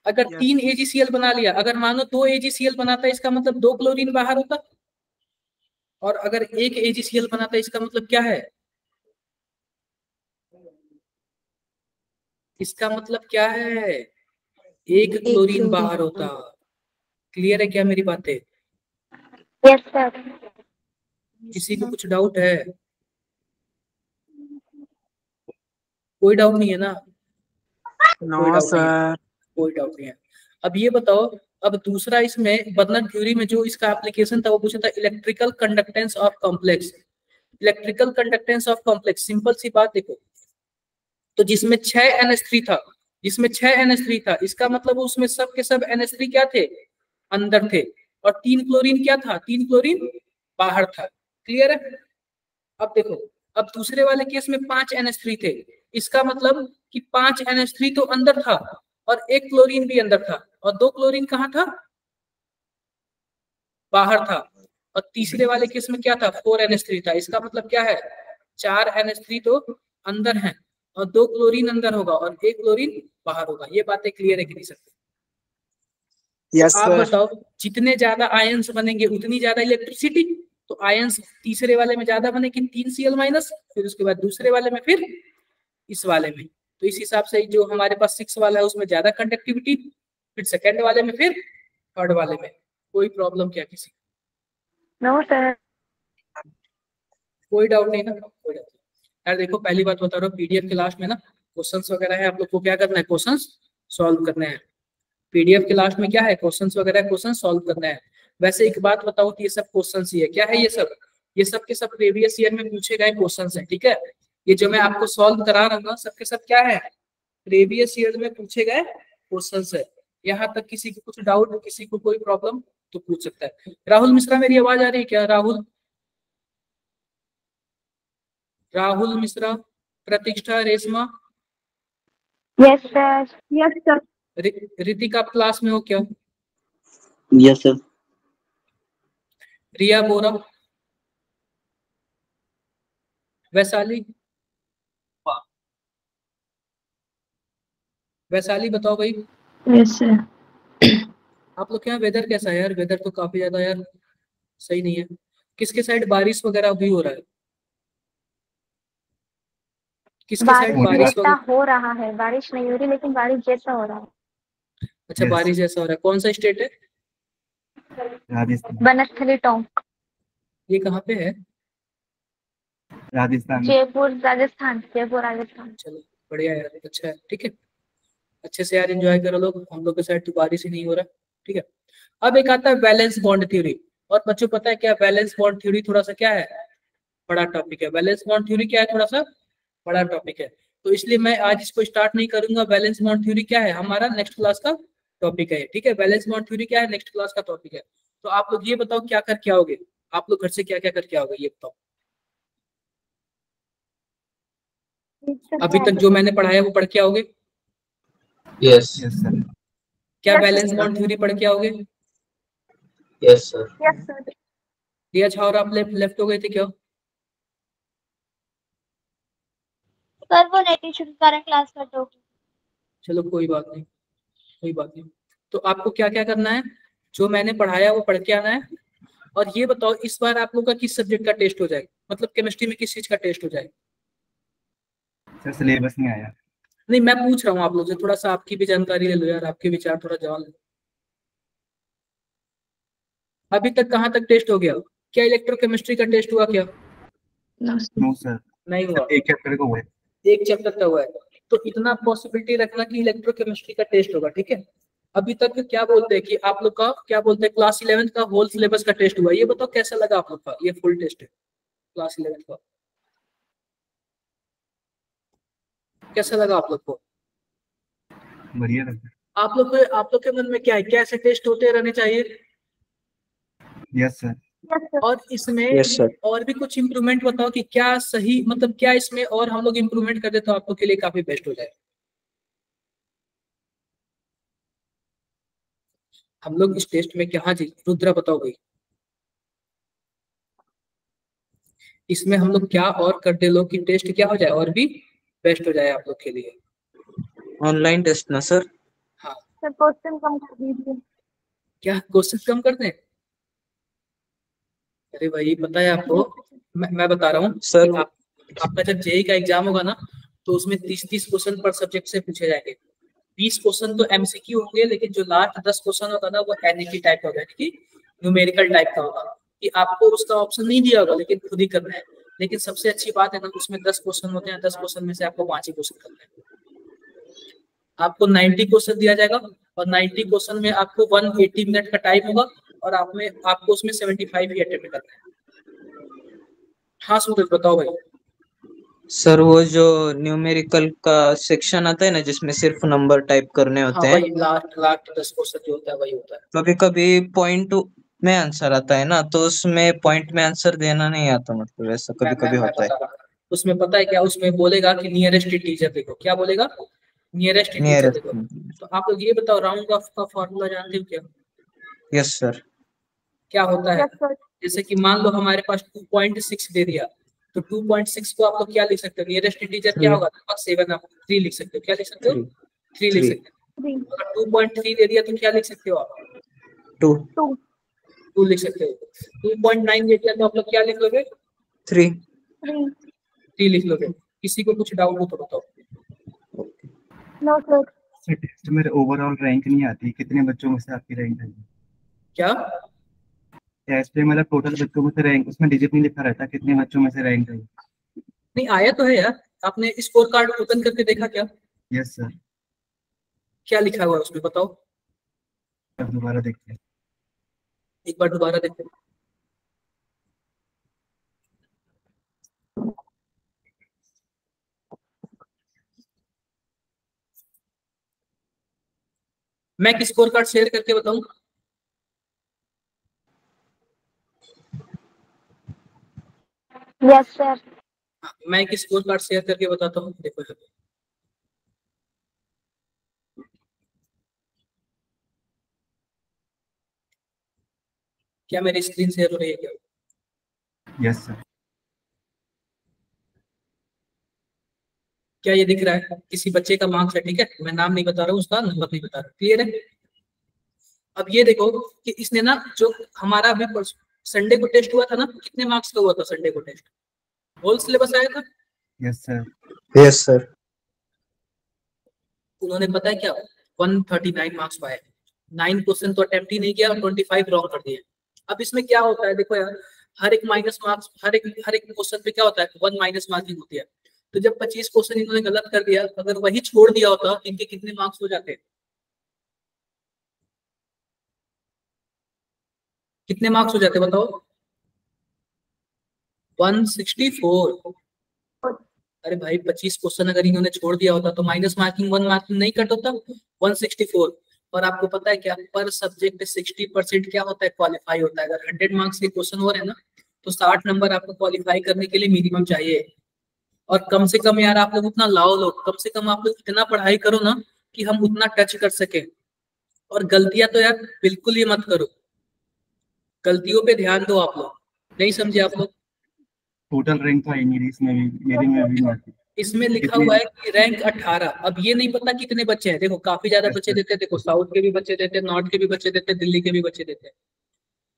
अगर 3 AgCl बना लिया, अगर मानो 2 AgCl बनाता है, इसका मतलब 2 क्लोरीन बाहर होता, और अगर 1 AgCl बनाता है, इसका मतलब क्या है, इसका मतलब क्या है, 1 क्लोरीन बाहर होता। क्लियर है क्या मेरी बातें? Yes sir. किसी को कुछ डाउट है? कोई डाउट नहीं है ना? कोई नो डाउट नहीं है, सर। कोई डाउट नहीं है। अब ये बताओ, अब दूसरा इसमें बर्नर थ्योरी में जो इसका एप्लीकेशन था, वो पूछा था electrical conductance of complex. Electrical conductance of complex, simple सी बात देखो, तो जिसमें 6 NH3 था, जिसमें 6 NH3 था, इसका मतलब उसमें सब के सब NH3 क्या थे, अंदर थे, और 3 क्लोरीन क्या था, 3 क्लोरीन बाहर था। क्लियर है? अब देखो, अब दूसरे वाले केस में 5 NH3 थे, इसका मतलब कि 5 NH3 तो अंदर था, और 1 क्लोरीन भी अंदर था, और 2 क्लोरीन कहाँ था, बाहर था। और तीसरे वाले केस में क्या था, 4 NH3 था, इसका मतलब क्या है, 4 NH3 तो अंदर है, और 2 क्लोरीन अंदर होगा, और 1 क्लोरीन बाहर होगा। ये बातें क्लियर है कि नहीं सकते? यस आप सर। बताओ, जितने ज्यादा आयंस बनेंगे उतनी ज्यादा इलेक्ट्रिसिटी। तो आयंस तीसरे वाले में ज्यादा बनेगी, 3Cl माइनस, फिर उसके बाद दूसरे वाले में, फिर इस वाले में। तो इस हिसाब से जो हमारे पास 6 वाला है उसमें ज्यादा कंडक्टिविटी, फिर सेकेंड वाले में, फिर थर्ड वाले में। कोई प्रॉब्लम क्या किसी? No sir. कोई डाउट नहीं ना? कोई डाउट नहीं यार। देखो पहली बात बता रहा हूँ, पीडीएफ के लास्ट में ना क्वेश्चंस वगैरह है, आप लोग को क्या करना है, क्वेश्चंस सॉल्व करने हैं। पीडीएफ के लास्ट में क्या है, क्वेश्चंस वगैरह, क्वेश्चन सॉल्व करना है। वैसे एक बात बताओ कि ये सब क्वेश्चंस ही है, क्या है ये सब, ये सब के सब प्रीवियस ईयर में पूछे गए क्वेश्चंस हैं, ठीक है। ये जो मैं आपको सॉल्व करा रहा हूँ, सब के सब क्या है, प्रीवियस ईयर में पूछे गए क्वेश्चंस है। यहाँ तक किसी को कुछ डाउट, किसी को कोई प्रॉब्लम तो पूछ सकता है। राहुल मिश्रा, मेरी आवाज आ रही है क्या? Rahul, Rahul Mishra, Pratishtha, Reshma, yes sir. Yes sir. Ritika, आप क्लास में हो क्या? Yes sir. रिया बोरा, वैशाली, वैशाली बताओ भाई। Yes sir. आप लोग के यहाँ वेदर कैसा है यार? वेदर तो काफी ज्यादा यार सही नहीं है। किसके साइड बारिश वगैरह भी हो रहा है? किसके साइड बारिश बारिश जैसा होगा? हो रहा है, बारिश नहीं हो रही लेकिन बारिश जैसा हो रहा है। अच्छा, Yes. बारिश जैसा हो रहा है। कौन सा स्टेट है? राजस्थान। बनस्थली टोंक, ये कहाँ पे है? राजस्थान। जयपुर राजस्थान, जयपुर राजस्थान। चलो बढ़िया यार, अच्छा है, ठीक है। अच्छे से यार एंजॉय करो लोग, हम लोग के साइड तो बारिश ही नहीं हो रहा, ठीक है। अब एक आता है बैलेंस बॉन्ड थ्योरी। और बच्चों पता है क्या बैलेंस बॉन्ड थ्योरी थोड़ा सा क्या है, बड़ा टॉपिक है। बैलेंस बॉन्ड थ्योरी क्या है, थोड़ा सा बड़ा टॉपिक है, तो इसलिए मैं आज इसको स्टार्ट नहीं करूंगा। बैलेंस बॉन्ड थ्योरी क्या है, हमारा नेक्स्ट क्लास का टॉपिक है, ठीक है। बैलेंस बॉन्ड थ्योरी क्या है, नेक्स्ट क्लास का टॉपिक है। तो आप लोग ये बताओ क्या करके आओगे, आप लोग घर से क्या क्या करके आओगे, ये बताओ। अभी तक जो मैंने पढ़ाया वो पढ़ के आओगे? Yes yes sir. क्या Yes, balance sir. Bond theory पढ़ के आओगे? Yes sir. Yes sir. ये अच्छा, और आप लेफ्ट हो गए थे क्या? सर वो नेट इशू के कारण क्लास कट हो गई। चलो कोई बात नहीं, कोई बात नहीं। तो आपको क्या क्या करना है, जो मैंने पढ़ाया वो पढ़ के आना है। और ये बताओ इस बार आप लोग का किस सब्जेक्ट का टेस्ट हो जाएगा, मतलब केमिस्ट्री में किस चीज का टेस्ट हो जाएगा? सर सिलेबस नहीं आया। नहीं, मैं पूछ रहा हूँ आप लोग से, थोड़ा सा आपकी भी जानकारी ले लो यार, आपके विचार थोड़ा जान लो। अभी तक कहाँ तक टेस्ट हो गया? क्या इलेक्ट्रोकेमिस्ट्री का टेस्ट हुआ क्या? No sir. नहीं हुआ, एक चैप्टर को हुआ है। एक चैप्टर का हुआ है। तो इतना पॉसिबिलिटी रखना कि इलेक्ट्रोकेमिस्ट्री का टेस्ट होगा, ठीक है। अभी तक क्या बोलते हैं कि आप लोग का क्या बोलते हैं, क्लास 11 का होल सिलेबस का टेस्ट हुआ। ये बताओ कैसा लगा आप लोग का, ये फुल टेस्ट है क्लास 11 का, कैसा लगा आप लोग को? बढ़िया लगा। आप लोग के मन में क्या है, कैसे टेस्ट होते रहने चाहिए? Yes sir. Yes sir. और इसमें यस सर। और भी कुछ इम्प्रूवमेंट बताओ कि क्या सही, मतलब क्या इसमें और हम लोग इम्प्रूवमेंट कर दे तो आप लोग के लिए काफी बेस्ट हो जाए। हम लोग इस टेस्ट में क्या, हाँ जी रुद्रा बताओ भाई, इसमें हम लोग क्या और कर दे लोग कि टेस्ट क्या हो जाए और भी बेस्ट हो जाए आप लोग के लिए? ऑनलाइन टेस्ट ना सर? हाँ, सर क्वेश्चन कम कर दीजिए। क्या क्वेश्चन कम कर दें? अरे भाई पता है आपको, मैं बता रहा हूँ सर आपका जब जेई का एग्जाम होगा ना, तो उसमें 30 क्वेश्चन पर सब्जेक्ट से पूछे जाएंगे। 20 क्वेश्चन तो एमसीक्यू होंगे, लेकिन जो लास्ट 10 क्वेश्चन होगा ना वो एनईटी टाइप का होगा, कि न्यूमेरिकल टाइप का होगा, कि आपको उसका ऑप्शन नहीं दिया होगा लेकिन खुद ही करना है। लेकिन सबसे अच्छी बात है ना, उसमें 10 क्वेश्चन होते हैं, 10 क्वेश्चन में से आपको 5 ही क्वेश्चन करना है। आपको 90 क्वेश्चन दिया जाएगा और 90 क्वेश्चन में आपको 180 मिनट का टाइम होगा, और आपको उसमें 75 ही अटेम्प्ट करना है। हाँ सूरज बताओ भाई। सर वो जो न्यूमेरिकल का सेक्शन आता है ना, जिसमें सिर्फ नंबर टाइप करने हाँ होते हैं, भाई, लास्ट 10 क्वेश्चन जो होता है वही होता है। कभी कभी पॉइंट में आंसर आता है ना, तो उसमें पॉइंट में आंसर देना नहीं आता, मतलब ऐसा कभी कभी मैं होता है। बता रहा हूँ। उसमें पता है क्या, उसमें बोलेगा कि नियरेस्ट टीचर देखो, क्या बोलेगा, नियरेस्ट टीचर नियरेस्ट। देखो। तो आप लोग ये बताओ, राउंड ऑफ का फॉर्मूला जानते हो क्या, यस सर। क्या होता है? Yes sir. जैसे कि मान लो हमारे पास 2.6 दे दिया, तो 2.6 को आप लोग क्या लिख सकते हो, नियरेस्ट टीचर क्या होगा, 7 आप 3 लिख सकते हो, क्या लिख सकते हो, 3 लिख सकते हो। अगर 2.3 दे दिया तो क्या लिख सकते हो आप, 2 2 लिख सकते हो। 2.9 दे दिया तो आप लोग क्या लिख लोगे, 3। 3 लिख लोगे। किसी को कुछ डाउट हो तो बताओ। No sir. सर टेस्ट में ओवरऑल रैंक नहीं आती, कितने बच्चों में से आपकी रैंक आई? क्या? टेस्ट में मतलब टोटल बच्चों में से रैंक, उसमें डिजिट नहीं लिखा रहता, कितने बच्चों में से रैंक आई? नहीं आया तो है यार, आपने स्कोर कार्ड ओपन करके देखा क्या, यस सर। क्या लिखा हुआ है उसमें बताओ, अब दोबारा देखते हैं। एक बार दोबारा देखो। मैं एक स्कोर कार्ड शेयर करके बताऊं? Yes sir. मैं एक स्कोर कार्ड शेयर करके बताता हूँ, देखो यहाँ पे। क्या मेरी स्क्रीन शेयर हो रही है क्या? Yes sir. क्या ये दिख रहा है? किसी बच्चे का मार्क्स है, ठीक है, मैं नाम नहीं बता रहा हूँ, उसका नंबर नहीं बता रहा, क्लियर है? अब ये देखो कि इसने ना, जो हमारा अभी संडे को टेस्ट हुआ था ना, कितने मार्क्स का हुआ था संडे को टेस्ट, होल सिलेबस आया था। Yes sir. Yes sir. उन्होंने पता है क्या 139 मार्क्स पाए। 9 क्वेश्चन तो अटेम्प्ट ही नहीं किया और 25 रॉन्ग कर दिए। अब इसमें क्या होता है देखो यार, हर एक माइनस मार्क्स, हर एक क्वेश्चन पे क्या होता है 1 माइनस मार्किंग होती है। तो जब 25 क्वेश्चन इन्होंने गलत कर दिया, अगर वही छोड़ दिया होता इनके कितने मार्क्स हो जाते? कितने मार्क्स हो जाते बताओ? 164। अरे भाई 25 क्वेश्चन अगर इन्होंने छोड़ दिया होता तो माइनस मार्किंग 1 मार्किंग नहीं कट होता, 164। और आपको पता है क्या, पर सब्जेक्ट 60% क्या होता है, क्वालिफाई होता है। अगर 100 मार्क्स के क्वेश्चन हो रहे हैं ना, तो 60 नंबर आपको क्वालिफाई करने के लिए मिनिमम चाहिए। और कम से कम यार आप लोग उतना लाओ, लोग कम से कम आप लोग इतना पढ़ाई करो ना कि हम उतना टच कर सके। और गलतियां तो यार बिल्कुल ही मत करो, गलतियों पे ध्यान दो आप लोग। नहीं समझे आप लोग? टोटल रैंक तो आई नहीं रही इसमें भी, मेरे में भी नहीं आती। इसमें लिखा हुआ है कि रैंक 18। अब ये नहीं पता कितने बच्चे हैं, देखो काफी ज्यादा बच्चे देते हैं, देखो साउथ के भी बच्चे देते हैं, नॉर्थ के भी बच्चे देते हैं, दिल्ली के भी बच्चे देते हैं।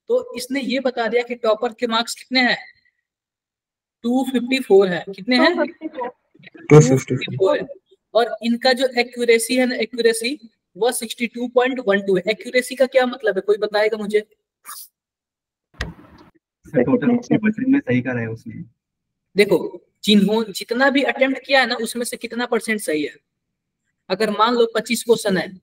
तो इसने ये बता दिया कि टॉपर के मार्क्स कितने हैं, 254 है। कितने हैं? 254 है। और इनका जो एक्यूरेसी है ना, एक्यूरेसी वो 62.12 है। एक्यूरेसी का क्या मतलब है, कोई बताएगा मुझे? टोटल 50% में सही करा है उसने। देखो जितना भी अटेम्प्ट किया है ना, उसमें से कितना परसेंट सही है। अगर मान लो 25 क्वेश्चन है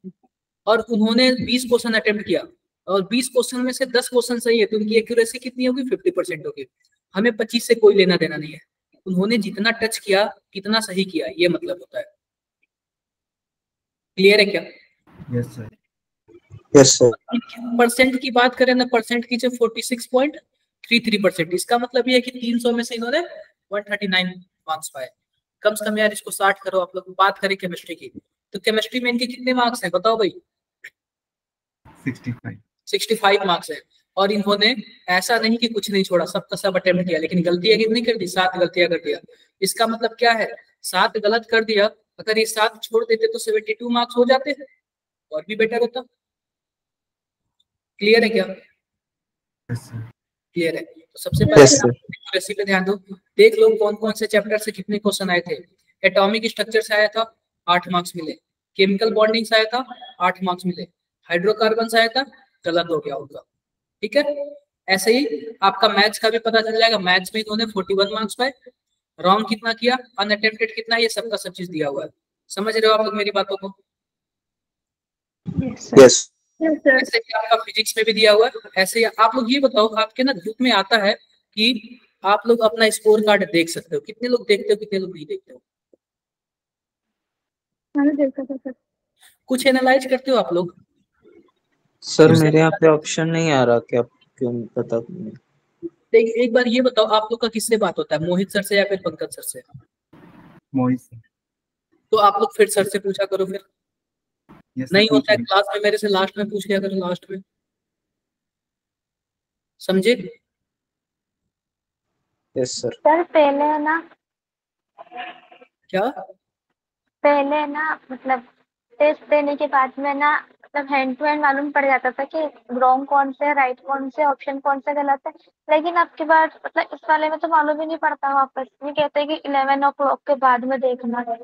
और उन्होंने 20 क्वेश्चन अटेम्प्ट किया और 20 क्वेश्चन में से 10 क्वेश्चन सही है, तो उनकी एक्यूरेसी कितनी होगी? 50% होगी। हमें 25 से कोई लेना देना नहीं है, उन्होंने जितना टच किया कितना सही किया, ये मतलब होता है। क्लियर है क्या? Yes sir. Yes sir. Percent की बात करें ना, परसेंट की जो 46.33%, इसका मतलब ये है कि 300 में से इन्होंने 139 मार्क्स पाए। कम से कम यार इसको 60 करो। आप लोग बात करें केमिस्ट्री की, तो केमिस्ट्री में इनके कितने मार्क्स हैं बताओ भाई? 65 मार्क्स है। और इन्होंने ऐसा नहीं कि कुछ नहीं छोड़ा, सबका सब अटेम्प्ट किया, लेकिन गलतियां कितनी कर दी? 7 गलतियां कर दिया। इसका मतलब क्या है, 7 गलत कर दिया, अगर ये 7 छोड़ देते तो 72 मार्क्स हो जाते हैं, और भी बेटर होता। क्लियर है क्या? क्लियर है। तो सबसे पहले एक्यूरेसी पे ध्यान दो। देख लो कौन कौन से चैप्टर से कितने क्वेश्चन आए थे। एटॉमिक स्ट्रक्चर से आया था, 8 मार्क्स मिले। केमिकल बॉन्डिंग से आया था, 8 मार्क्स मिले। हाइड्रोकार्बन से आया था, गलत हो गया उनका। ठीक है, ऐसे ही आपका मैथ्स का भी पता चल जाएगा। मैथ्स में इन्होंने 41 मार्क्स पाए। रॉन्ग कितना किया, अनअटेम्प्टेड कितना, ये सबका सब चीज दिया हुआ है। समझ रहे हो आप लोग मेरी बातों को? यस। ऐसे ही आपका फिजिक्स में भी दिया हुआ है। ऐसे ही आप लोग ये बताओ, आपके ना ग्रुप में आता है कि आप लोग अपना स्कोर कार्ड देख सकते हो, कितने लोग देखते हो, कितने लोग नहीं देखते हो? मैंने देखा था सर। कुछ एनालाइज करते हो आप लोग? सर मेरे यहाँ पे ऑप्शन नहीं आ रहा, क्या क्यों पता नहीं। एक बार ये बताओ, आप लोग का किससे बात होता है, मोहित सर से या फिर पंकज सर से? मोहित सर। तो आप लोग फिर सर से पूछा करो फिर। नहीं होता है क्लास में, मेरे से लास्ट में पूछ लिया करो, लास्ट में। समझे? Yes sir. सर पहले है ना, क्या पहले ना मतलब टेस्ट देने के बाद में ना, मतलब हैंड टू हैंड मालूम पड़ जाता था कि रॉन्ग कौन से है, राइट कौन से, ऑप्शन कौन सा गलत है। लेकिन अब की बार मतलब इस वाले में तो मालूम ही नहीं पड़ता। वापस ये कहते हैं कि 11 o'clock के बाद में देखना है।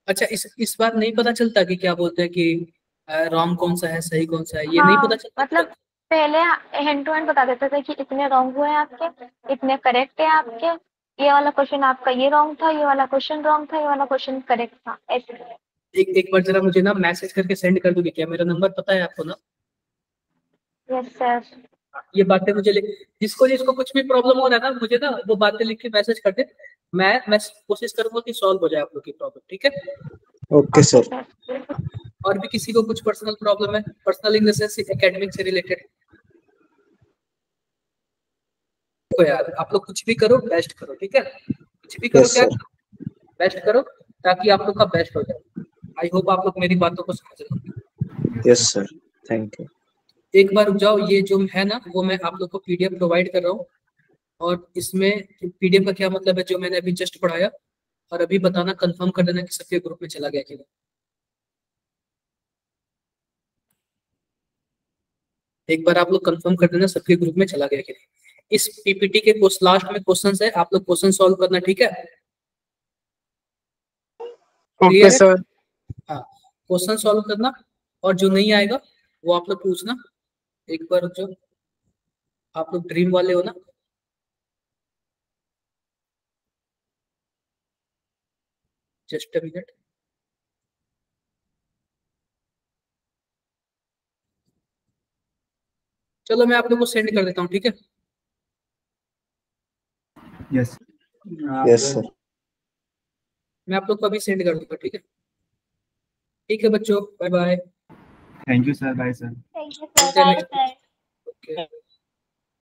अच्छा, इस बार नहीं पता चलता कि क्या बोलते हैं कि रॉन्ग कौन सा है, सही कौन सा है, ये नहीं पता चलता? मतलब पहले हैंड टू हैंड बता देते थे कि इतने रॉन्ग हुए हैं आपके, इतने करेक्ट है आपके, ये वाला क्वेश्चन आपका ये रॉन्ग था, ये वाला क्वेश्चन रॉन्ग था, ये वाला क्वेश्चन करेक्ट था, ऐसे। एक बार जरा मुझे ना मैसेज करके सेंड कर दोगे क्या? मेरा नंबर पता है आपको ना? Yes sir. ये बातें मुझे जिसको जिसको कुछ भी प्रॉब्लम हो रहा है ना, मुझे ना वो बातें लिख के मैसेज कर दे। मैं कोशिश करूंगा कि सॉल्व हो जाए आप लोग की प्रॉब्लम। ठीक है? Okay sir. और भी किसी को कुछ पर्सनल प्रॉब्लम है, personal in the sense academic से रिलेटेड? तो यार आप लोग कुछ भी करो, बेस्ट करो। ठीक है, कुछ भी करो, Yes, क्या sir. बेस्ट करो, ताकि आप लोग का बेस्ट हो जाए। आई होप आप लोग मेरी बातों को समझ रहे हो। Yes, sir. Thank you. एक बार रुक जाओ, ये जो है ना वो मैं आप लोग को पीडीएफ प्रोवाइड कर रहा हूँ। और इसमें पीडीएफ का क्या मतलब है, जो मैंने अभी जस्ट पढ़ाया, और अभी बताना, कंफर्म कर देना कि सबके ग्रुप में चला गया कि नहीं। एक बार आप लोग कंफर्म कर देना सबके ग्रुप में चला गया कि नहीं। इस पीपीटी के लास्ट में क्वेश्चन है, आप लोग क्वेश्चन सॉल्व करना। ठीक है? क्लियर है? हाँ, क्वेश्चन सॉल्व करना, और जो नहीं आएगा वो आप लोग पूछना। एक बार जो आप लोग ड्रीम वाले हो ना, जस्ट अ मिनट। चलो मैं आप लोग को सेंड कर देता हूँ, ठीक है? Yes yes sir. मैं आप लोग को अभी सेंड कर दूंगा, ठीक है? ठीक है बच्चों, bye bye. Thank you sir, bye sir. Thank you sir, bye sir. Okay.